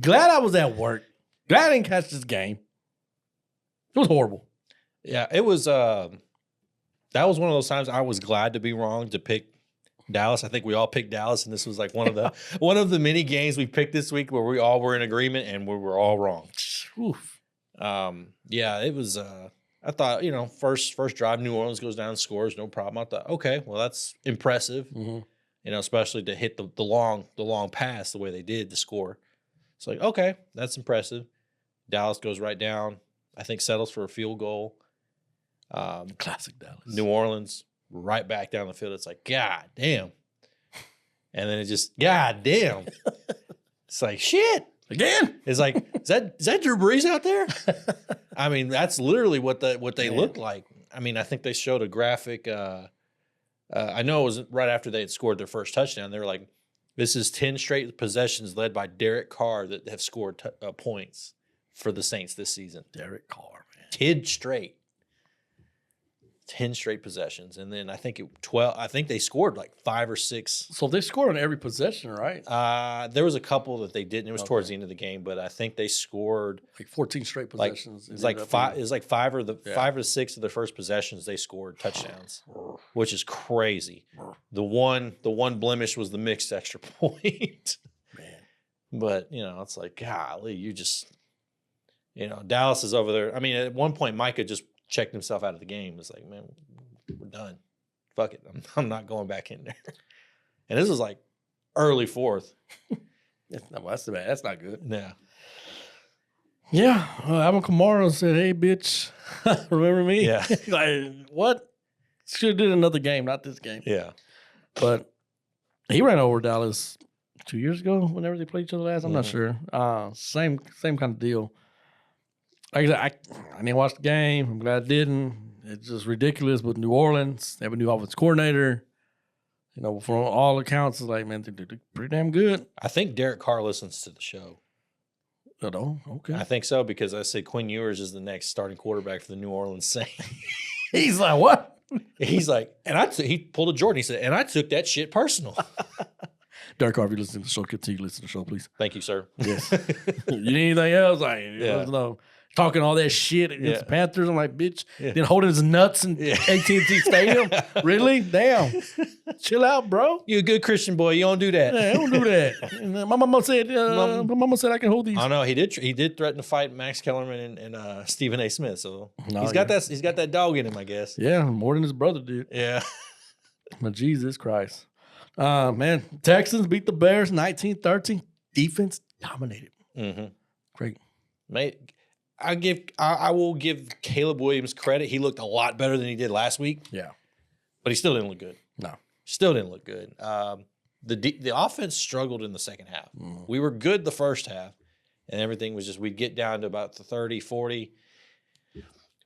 Glad I was at work. Glad I didn't catch this game. It was horrible. Yeah, it was. That was one of those times I was glad to be wrong to pick Dallas. I think we all picked Dallas, and this was like one of the many games we picked this week where we all were in agreement and we were all wrong. Oof. Yeah, it was. I thought, first drive, New Orleans goes down and scores, no problem. I thought, okay, well, that's impressive. Mm-hmm. Especially to hit the long pass the way they did to score. It's like, okay, that's impressive. Dallas goes right down. I think settles for a field goal. Classic Dallas. New Orleans right back down the field. It's like, God damn. And then it just, God damn. It's like, shit. Again? It's like, is that Drew Brees out there? I mean, that's literally what they look like. I mean, I think they showed a graphic. I know it was right after they had scored their first touchdown. They were like, this is 10 straight possessions led by Derek Carr that have scored points for the Saints this season. Derek Carr, man. 10 straight. 10 straight possessions. And then I think they scored like 5 or 6. So they scored on every possession, right? There was a couple that they didn't. It was towards the end of the game, but I think they scored like 14 straight possessions. It was like 5 or 6 of their first possessions they scored touchdowns, which is crazy. The one blemish was the mixed extra point. Man. But, it's like, golly, you just Dallas is over there. I mean, at one point Micah just checked himself out of the game. It's like, man, we're done. Fuck it. I'm not going back in there. And this was like early fourth. That's bad. That's not good. Yeah. Yeah. Alvin Kamara said, hey, bitch, remember me? Yeah. Like, what? Should have did another game, not this game. Yeah. But he ran over Dallas 2 years ago whenever they played each other last. I'm not sure. Same kind of deal. Like I said, I didn't watch the game. I'm glad I didn't. It's just ridiculous with New Orleans. They have a new offensive coordinator. From all accounts, it's like, man, they're pretty damn good. I think Derek Carr listens to the show. Oh, okay. I think so because I said Quinn Ewers is the next starting quarterback for the New Orleans Saints. He's like, what? He's like, he pulled a Jordan. He said, and I took that shit personal. Derek Carr, if you listen to the show, continue to listen to the show, please. Thank you, sir. Yes. You need anything else? Like, talking all that shit against the Panthers. I'm like, bitch. Yeah. Then holding his nuts in AT&T Stadium. Really? Damn. Chill out, bro. You a good Christian boy. You don't do that. Yeah, I don't do that. And, my mama said I can hold these. I know he did threaten to fight Max Kellerman and Stephen A. Smith. So he's got that dog in him, I guess. Yeah, more than his brother did. Yeah. But Jesus Christ. Man, Texans beat the Bears 19-13. Defense dominated. Mm-hmm. Great. Mate, I will give Caleb Williams credit. He looked a lot better than he did last week. Yeah. But he still didn't look good. No. Still didn't look good. The offense struggled in the second half. We were good the first half, and everything was just we'd get down to about the 30, 40.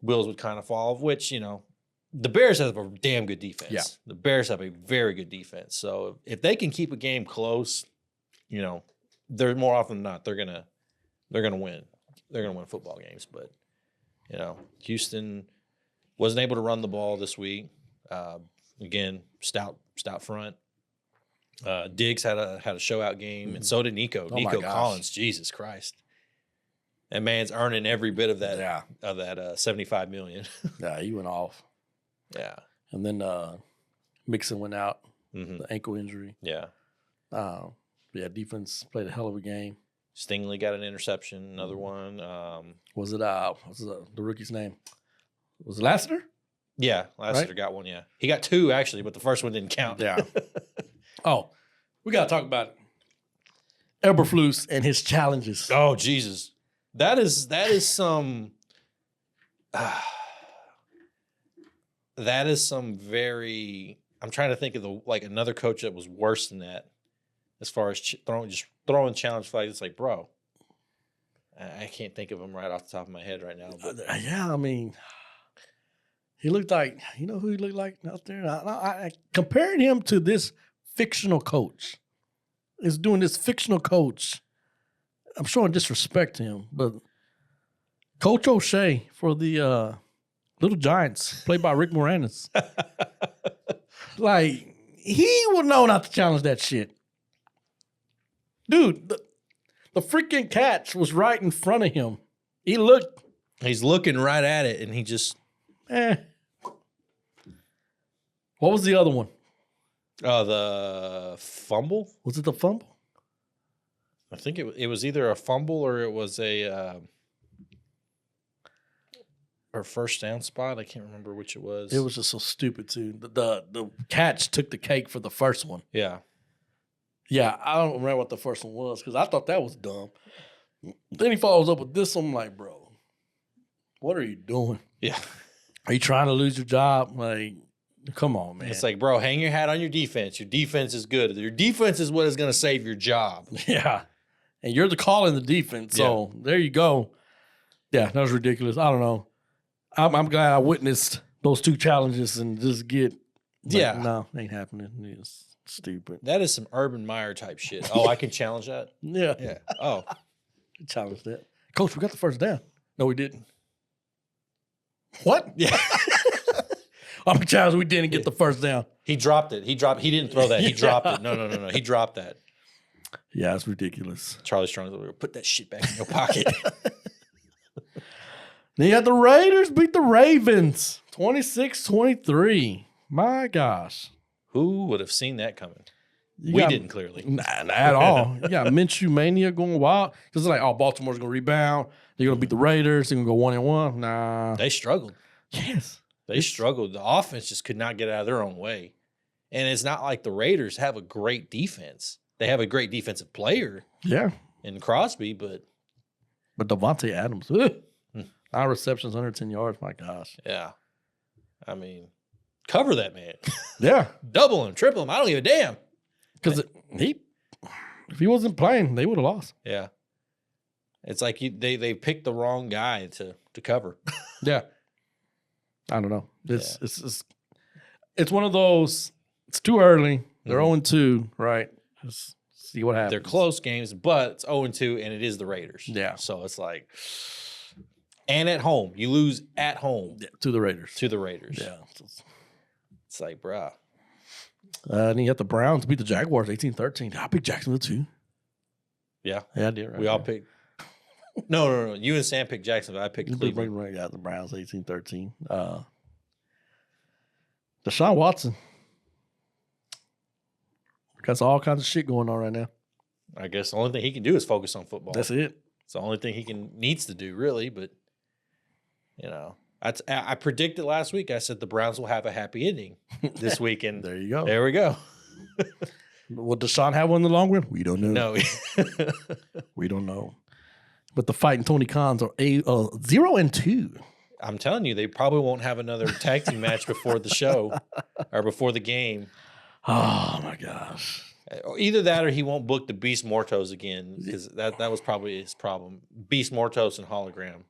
Wheels would kind of fall, which, the Bears have a damn good defense. Yeah. The Bears have a very good defense. So if they can keep a game close, they're more often than not, they're gonna win. They're gonna win football games. But Houston wasn't able to run the ball this week. Again, stout front. Diggs had a show out game, and so did Nico. Nico Collins, Jesus Christ. That man's earning every bit of that $75 million. Yeah, he went off. Yeah. And then Mixon went out, the ankle injury. Yeah. Defense played a hell of a game. Stingley got an interception, another one. Was it what's the rookie's name? Was it Lassiter? Yeah, Lassiter got one, yeah. He got two, actually, but the first one didn't count. Yeah. Oh, we got to talk about Eberflus and his challenges. Oh, Jesus. That is some that is some very I'm trying to think of another coach that was worse than that as far as throwing challenge flags. It's like, bro, I can't think of him right off the top of my head right now. But. Yeah, I mean, he looked like, who he looked like out there? I comparing him to this fictional coach. Is doing this fictional coach. I'm showing disrespect to him, but Coach O'Shea for the Little Giants, played by Rick Moranis. He would know not to challenge that shit. Dude, the freaking catch was right in front of him. He's looking right at it, and he just... What was the other one? The fumble? Was it the fumble? I think it was either a fumble or it was a or first down spot. I can't remember which it was. It was just so stupid too. The catch took the cake for the first one. Yeah. Yeah, I don't remember what the first one was because I thought that was dumb. Then he follows up with this. I'm like, bro, what are you doing? Yeah. Are you trying to lose your job? Come on, man. It's like, bro, hang your hat on your defense. Your defense is good. Your defense is what is going to save your job. Yeah. And you're the call in the defense. So there you go. Yeah, that was ridiculous. I don't know. I'm glad I witnessed those two challenges and just get. No, ain't happening. It's stupid. That is some Urban Meyer type shit. Oh, I can challenge that? Yeah. Yeah. Oh. Challenge that. Coach, we got the first down. No, we didn't. What? Yeah. I'm challenged we didn't get the first down. He dropped it. He didn't throw that. He dropped it. No. He dropped that. Yeah, it's ridiculous. Charlie Strong's over here. Put that shit back in your pocket. Then you had the Raiders beat the Ravens 26-23. My gosh. Who would have seen that coming? We didn't, clearly. Not at all. You got Minshew mania going wild. Because it's like, Baltimore's going to rebound. They're going to beat the Raiders. They're going to go 1-1. Nah. They struggled. Yes. They struggled. The offense just could not get out of their own way. And it's not like the Raiders have a great defense. They have a great defensive player. Yeah. In Crosby, but Devontae Adams. 9 receptions, 110 yards. My gosh. Yeah. I mean, cover that man. Yeah. Double him, triple him. I don't give a damn. Because if he wasn't playing, they would have lost. Yeah. It's like they picked the wrong guy to cover. Yeah. I don't know. It's one of those. It's too early. They're 0-2, right? Just see what happens. They're close games, but it's 0-2, and it is the Raiders. Yeah. So it's like, and at home, you lose at home to the Raiders. Yeah. It's like, bruh. And you got the Browns beat the Jaguars 18-13. I picked Jacksonville too. Yeah. Yeah, I did. Right. We all picked. No. You and Sam picked Jacksonville. I picked Cleveland. Right, got the Browns 18-13. Deshaun Watson. Got all kinds of shit going on right now. I guess the only thing he can do is focus on football. That's it. It's the only thing he needs to do, really. But, I predicted last week. I said the Browns will have a happy ending this weekend. There you go. There we go. Will Deshaun have one in the long run? We don't know. No. We don't know. But the fight and Tony Khan's are 0-2. I'm telling you, they probably won't have another tag team match before the show or before the game. Oh my gosh. Either that or he won't book the Beast Mortos again, because that was probably his problem. Beast Mortos and Hologram.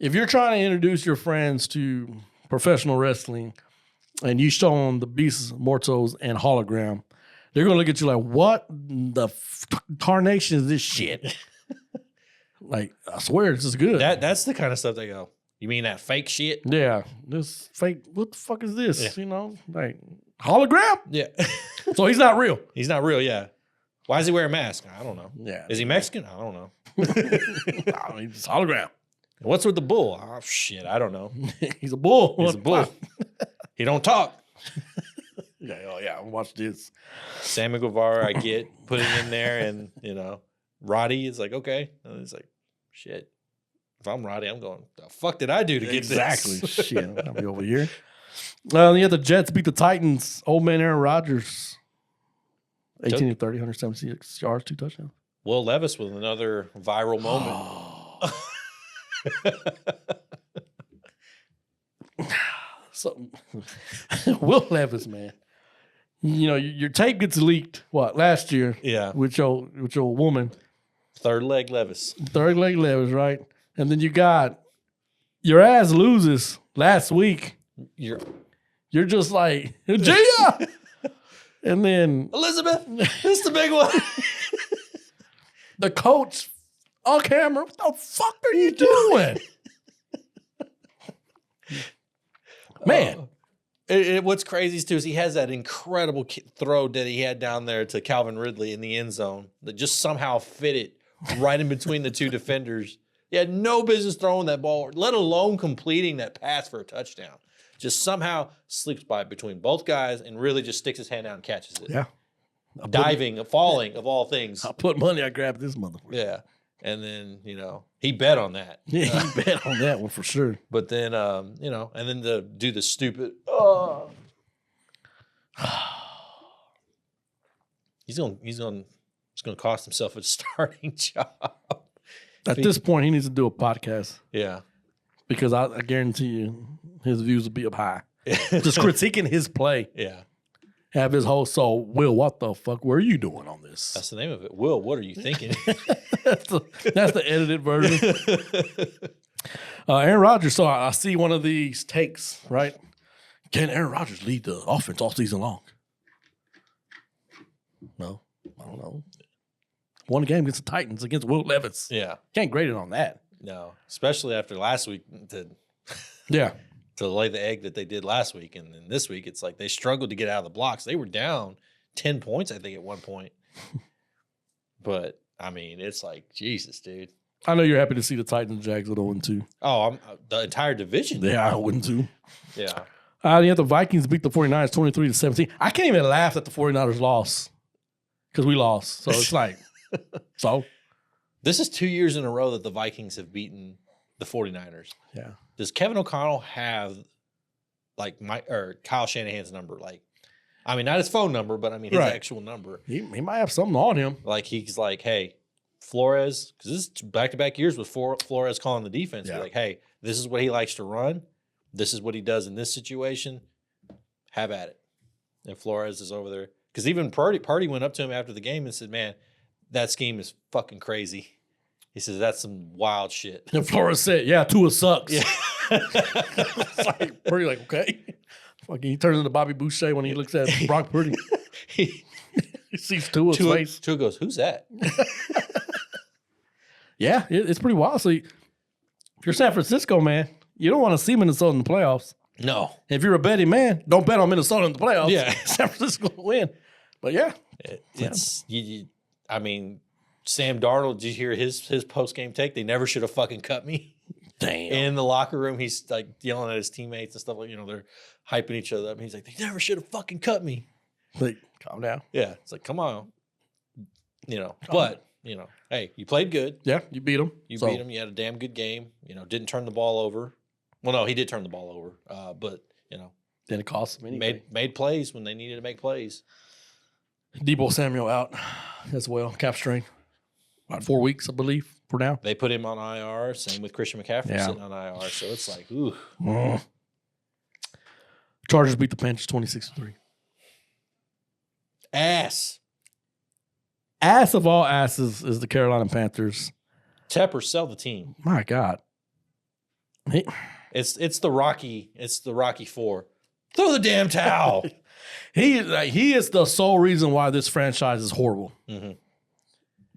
If you're trying to introduce your friends to professional wrestling and you show them the Beast Mortos and Hologram, they're going to look at you like, what the carnation is this shit? Like, I swear this is good. That's the kind of stuff they go, you mean that fake shit? Yeah. This fake, what the fuck is this? Yeah. You know, like, hologram? Yeah. So he's not real. He's not real, yeah. Why is he wearing a mask? I don't know. Yeah. Is he Mexican? I don't know. I mean, it's hologram. What's with the bull? Oh, shit, I don't know. He's a bull. He's a bull. He don't talk. Yeah, oh yeah, watch this. Sammy Guevara, I get putting in there, and Roddy is like, okay. And it's like, shit. If I'm Roddy, I'm going, the fuck did I do to get Exactly. this? Shit, I'll be over here. Well, yeah, the Jets beat the Titans. Old man Aaron Rodgers, 18 of 30, 176 yards, 2 touchdowns. Will Levis with another viral moment. So, Will Levis, man. You know, your tape gets leaked, last year Yeah. with your woman. Third leg Levis. Third leg Levis, right? And then you got your ass loses last week. You're You're just like, Gia! And then Elizabeth, this is the big one. the coach on camera, what the fuck are you doing? Man. What's crazy too is he has that incredible throw that he had down there to Calvin Ridley in the end zone that just somehow fit it right in between the two defenders. He had no business throwing that ball, let alone completing that pass for a touchdown. Just somehow slips by between both guys and really just sticks his hand out and catches it. Yeah. Diving, falling, of all things. I put money, I grabbed this motherfucker. Yeah. And then, he bet on that. Yeah, he bet on that one for sure. But then, and then to do the stupid, he's gonna cost himself a starting job. At this point, he needs to do a podcast Yeah. because I guarantee you his views will be up high. Just critiquing his play. Yeah. Have his whole soul. Will, what the fuck were you doing on this? That's the name of it. Will, what are you thinking? that's the edited version. Aaron Rodgers. So I see one of these takes, right? Can Aaron Rodgers lead the offense all season long? No, I don't know. Won a game against the Titans against Will Levis. Yeah. Can't grade it on that. No. Especially after last week Yeah. to lay the egg that they did last week. And then this week, it's like they struggled to get out of the blocks. They were down 10 points, I think, at one point. But, I mean, it's like, Jesus, dude. I know you're happy to see the Titans and Jags at 0-2. Oh, I'm the entire division. Yeah, 0-2. Yeah. You the Vikings beat the 49ers 23-17. I can't even laugh that the 49ers lost because we lost. So it's like, so? This is 2 years in a row that the Vikings have beaten the 49ers. Yeah. Does Kevin O'Connell have Kyle Shanahan's number? Like, I mean, not his phone number, but I mean his actual number. He might have something on him. Like he's like, hey, Flores, because this is back-to-back years with Flores calling the defense. Yeah. Like, hey, this is what he likes to run. This is what he does in this situation. Have at it. And Flores is over there. Because even Purdy went up to him after the game and said, man, that scheme is fucking crazy. He says, that's some wild shit. And Flores said, yeah, Tua sucks. Yeah. It's like, Purdy like, okay. Fucking, he turns into Bobby Boucher when he looks at Brock Purdy. He sees Tua's face. Tua goes, who's that? Yeah, it's pretty wild. So if you're San Francisco, man, you don't want to see Minnesota in the playoffs. No. If you're a betting man, don't bet on Minnesota in the playoffs. Yeah. San Francisco will win. But yeah. It's I mean, Sam Darnold, did you hear his post-game take? They never should have fucking cut me. Damn. In the locker room, he's like yelling at his teammates and stuff like, they're hyping each other up. And he's like, they never should have fucking cut me. Like, calm down. Yeah. It's like, come on. But, hey, you played good. Yeah, you beat them. You beat him. You had a damn good game. Didn't turn the ball over. Well, no, he did turn the ball over. But, Then it cost them anyway. Made plays when they needed to make plays. Debo Samuel out as well. Calf strain. About 4 weeks, I believe, for now. They put him on IR. Same with Christian McCaffrey sitting on IR. So it's like, ooh. Chargers beat the Panthers 26-3. Ass of all asses is the Carolina Panthers. Tepper, sell the team. My God. It's the Rocky Four. Throw the damn towel. He is the sole reason why this franchise is horrible. Mm-hmm.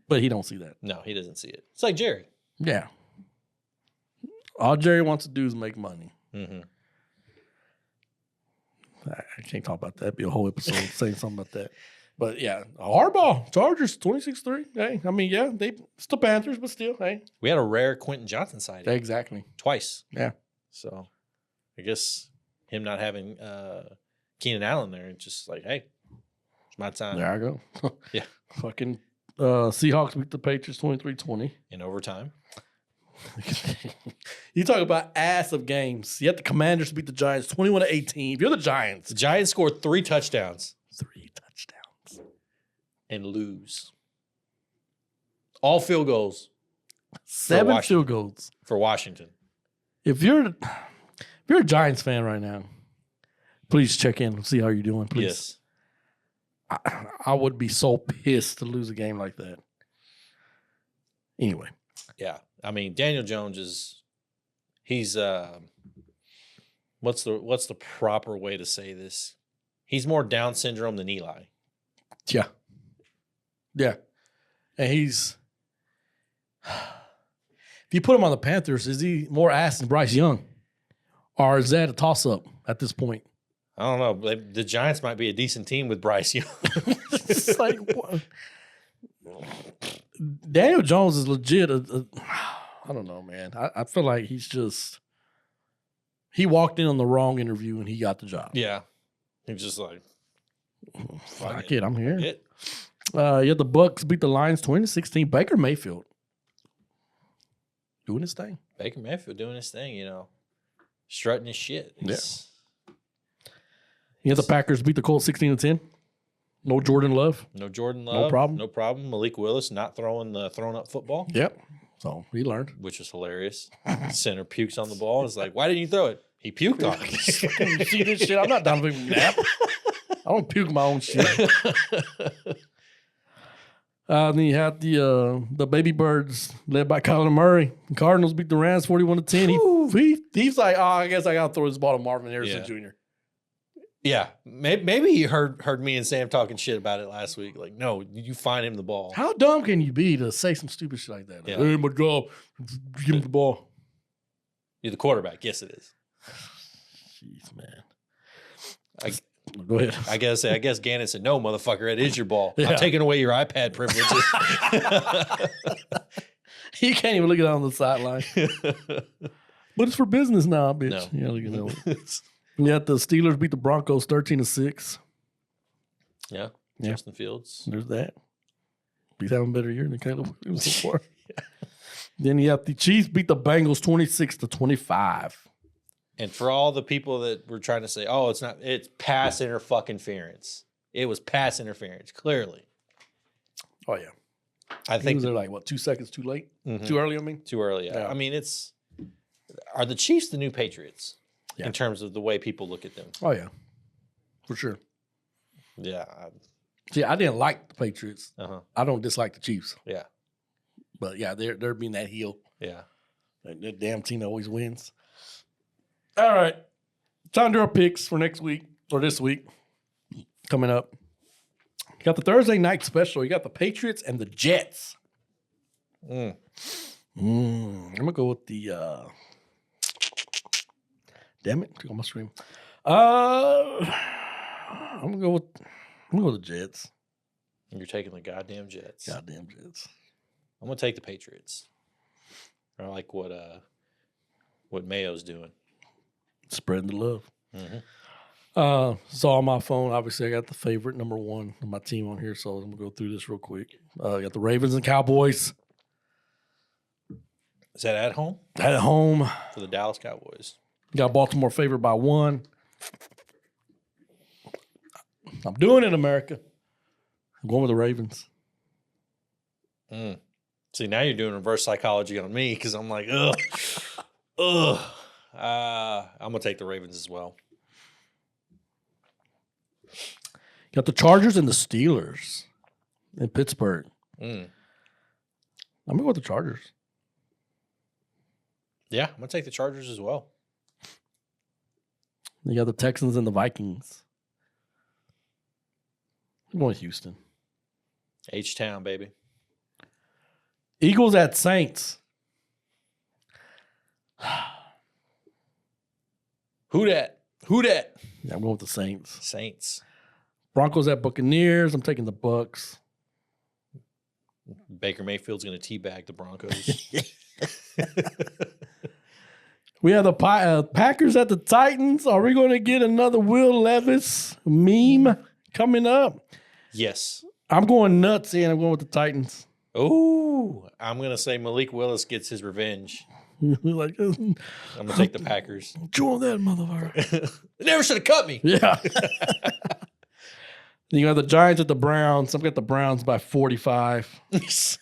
But he don't see that. No, he doesn't see it. It's like Jerry. Yeah. All Jerry wants to do is make money. Mm-hmm. I can't talk about that. It'd be a whole episode saying something about that. But yeah, hardball. Chargers 26-3. Hey, I mean, yeah, it's the Panthers, but still, hey. We had a rare Quentin Johnson sighting. Exactly. Twice. Yeah. So I guess him not having Keenan Allen there, it's just like, hey, it's my time. There I go. Yeah. Fucking Seahawks beat the Patriots 23-20. In overtime. You talk about ass of games. You have the Commanders beat the Giants 21-18. If you're the Giants. The Giants scored 3 touchdowns. 3 touchdowns. And lose. All field goals. 7 field goals. For Washington. If you're a Giants fan right now, please check in and see how you're doing, please. Yes. I would be so pissed to lose a game like that. Anyway. Yeah. I mean, Daniel Jones he's what's the proper way to say this? He's more Down syndrome than Eli. Yeah. Yeah. And if you put him on the Panthers, is he more ass than Bryce Young? Or is that a toss-up at this point? I don't know. The Giants might be a decent team with Bryce Young. It's like, what? Daniel Jones is legit. I don't know, man. I feel like he walked in on the wrong interview and he got the job. Yeah. He's just like, fuck it, I'm here. It. Yeah, the Bucks beat the Lions 20-16. Baker Mayfield doing his thing. Baker Mayfield doing his thing, strutting his shit. Yeah, the Packers beat the Colts 16-10. No Jordan Love. No Jordan Love. No problem. Malik Willis not throwing up football. Yep. So he learned. Which was hilarious. Center pukes on the ball. It's like, why didn't you throw it? He puked on it. You see this shit? I'm not down for a nap. I don't puke my own shit. Then you had the Baby Birds led by Kyler Murray. The Cardinals beat the Rams 41-10. He's like, I guess I got to throw this ball to Marvin Harrison Jr. Yeah, maybe he heard me and Sam talking shit about it last week. Like, no, you find him the ball. How dumb can you be to say some stupid shit like that? Like, hey, my job, give him the ball. You're the quarterback. Yes, it is. Jeez, man. Go ahead. I guess Gannon said, no, motherfucker, it is your ball. Yeah. I'm taking away your iPad privileges. He can't even look at it on the sideline. But it's for business now, bitch. No. Yeah, look at that. Yeah, the Steelers beat the Broncos 13-6. Yeah. Justin Fields. There's that. He's having a better year than Caleb Williams so far. Then you have the Chiefs beat the Bengals 26-25. And for all the people that were trying to say, oh, it's pass interference. It was pass interference, clearly. Oh, yeah. I think they're like, 2 seconds too late? Mm-hmm. Too early, I mean? Too early, yeah. I mean, are the Chiefs the new Patriots? Yeah. In terms of the way people look at them. Oh, yeah. For sure. Yeah. See, I didn't like the Patriots. Uh-huh. I don't dislike the Chiefs. Yeah. But, yeah, they're being that heel. Yeah. That damn team always wins. All right. Time to do our picks for next week, or this week, coming up. You got the Thursday night special. You got the Patriots and the Jets. I'm going to go with the... Damn it! Click on my screen. I'm gonna go with the Jets. You're taking the goddamn Jets. Goddamn Jets. I'm gonna take the Patriots. I like what Mayo's doing. Spreading the love. Mm-hmm. So on my phone, obviously I got the favorite number 1 of my team on here. So I'm gonna go through this real quick. I got the Ravens and Cowboys. Is that at home? At home for the Dallas Cowboys. Got Baltimore favored by 1. I'm doing it, America. I'm going with the Ravens. See, now you're doing reverse psychology on me because I'm like, ugh. I'm going to take the Ravens as well. Got the Chargers and the Steelers in Pittsburgh. I'm going to go with the Chargers. Yeah, I'm going to take the Chargers as well. You got the Texans and the Vikings. I'm going with Houston. H-Town, baby. Eagles at Saints. Who dat? Yeah, I'm going with the Saints. Saints. Broncos at Buccaneers. I'm taking the Bucks. Baker Mayfield's going to teabag the Broncos. We have the Packers at the Titans. Are we going to get another Will Levis meme coming up? Yes. I'm going nuts, and I'm going with the Titans. Ooh, I'm going to say Malik Willis gets his revenge. Like, I'm going to take the Packers. Join that motherfucker. They never should have cut me. Yeah. You got the Giants at the Browns. I've got the Browns by 45. Keep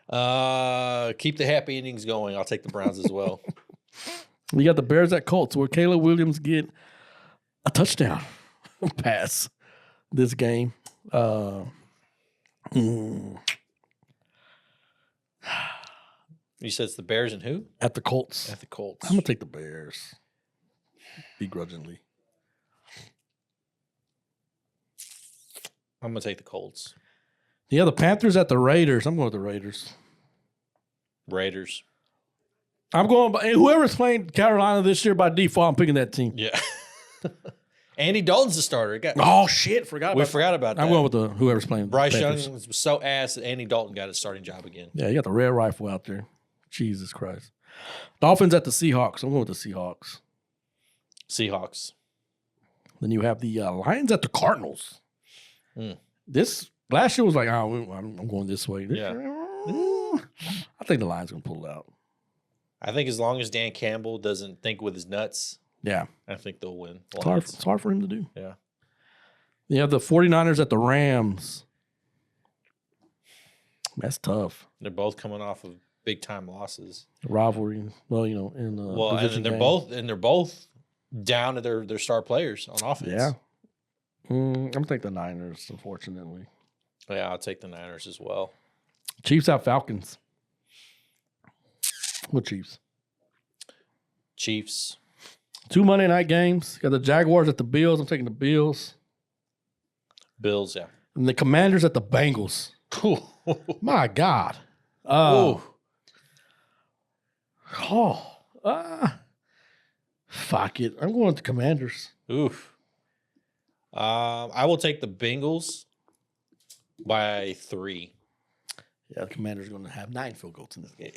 the happy endings going. I'll take the Browns as well. You got the Bears at Colts, where Caleb Williams get a touchdown pass this game. You said it's the Bears and who? At the Colts. At the Colts. I'm going to take the Bears. Begrudgingly. I'm going to take the Colts. Yeah, the Panthers at the Raiders. I'm going with the Raiders. Raiders. I'm going by whoever's playing Carolina this year by default. I'm picking that team. Yeah. Andy Dalton's the starter. Oh shit! Forgot about that. I'm going with the whoever's playing. Bryce Young was so ass that Andy Dalton got his starting job again. Yeah, you got the red rifle out there. Jesus Christ. Dolphins at the Seahawks. I'm going with the Seahawks. Seahawks. Then you have the Lions at the Cardinals. This last year was like, oh, I'm going this way. Yeah. I think the Lions going to pull it out. I think as long as Dan Campbell doesn't think with his nuts, yeah, I think they'll win. It's hard for him to do. Yeah. You have the 49ers at the Rams. That's tough. They're both coming off of big time losses. Rivalry. Well, you know, in and they're both down to their star players on offense. Yeah. I'm gonna take the Niners, unfortunately. Yeah, I'll take the Niners as well. Chiefs at Falcons. What Chiefs? Chiefs. 2 Monday night games. Got the Jaguars at the Bills. I'm taking the Bills. Bills, yeah. And the Commanders at the Bengals. My God. Fuck it. I'm going with the Commanders. Oof. I will take the Bengals by 3. Yeah, the Commanders are going to have 9 field goals in this game.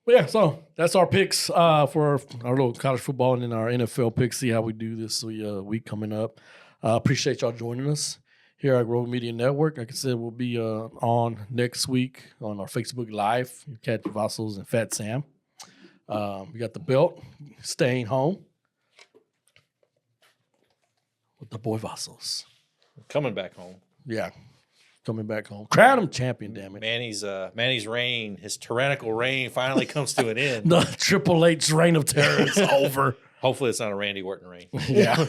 Yeah, so that's our picks for our little college football and then our NFL picks. See how we do this week coming up. Appreciate y'all joining us here at Rogue Media Network. Like I said, we'll be on next week on our Facebook Live. You catch Vassals and Fat Sam. We got the belt, staying home with the boy Vassals. Coming back home. Yeah. Coming back home. Crown him champion, damn it. Manny's reign, his tyrannical reign finally comes to an end. The Triple H reign of terror is over. Hopefully it's not a Randy Orton reign. Yeah.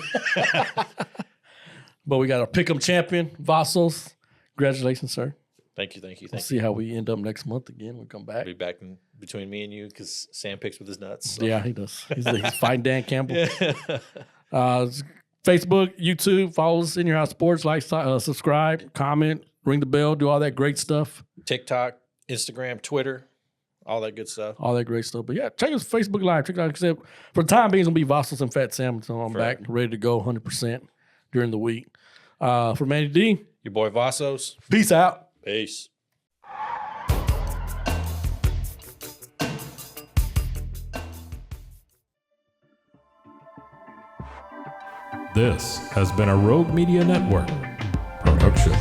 But we got our pick'em champion, Vassals. Congratulations, sir. Thank you. We'll see how we end up next month again. We'll come back. I'll be back between me and you because Sam picks with his nuts. So. Yeah, he does. He's fighting Dan Campbell. Facebook, YouTube, follow us in your house sports, like, subscribe, comment, ring the bell, do all that great stuff. TikTok, Instagram, Twitter, all that good stuff. All that great stuff. But yeah, check us Facebook Live. Check it out. Except for the time being, it's going to be Vassals and Fat Sam. So I'm back, ready to go 100% during the week. For Manny D. Your boy Vassos. Peace out. Peace. This has been a Rogue Media Network production.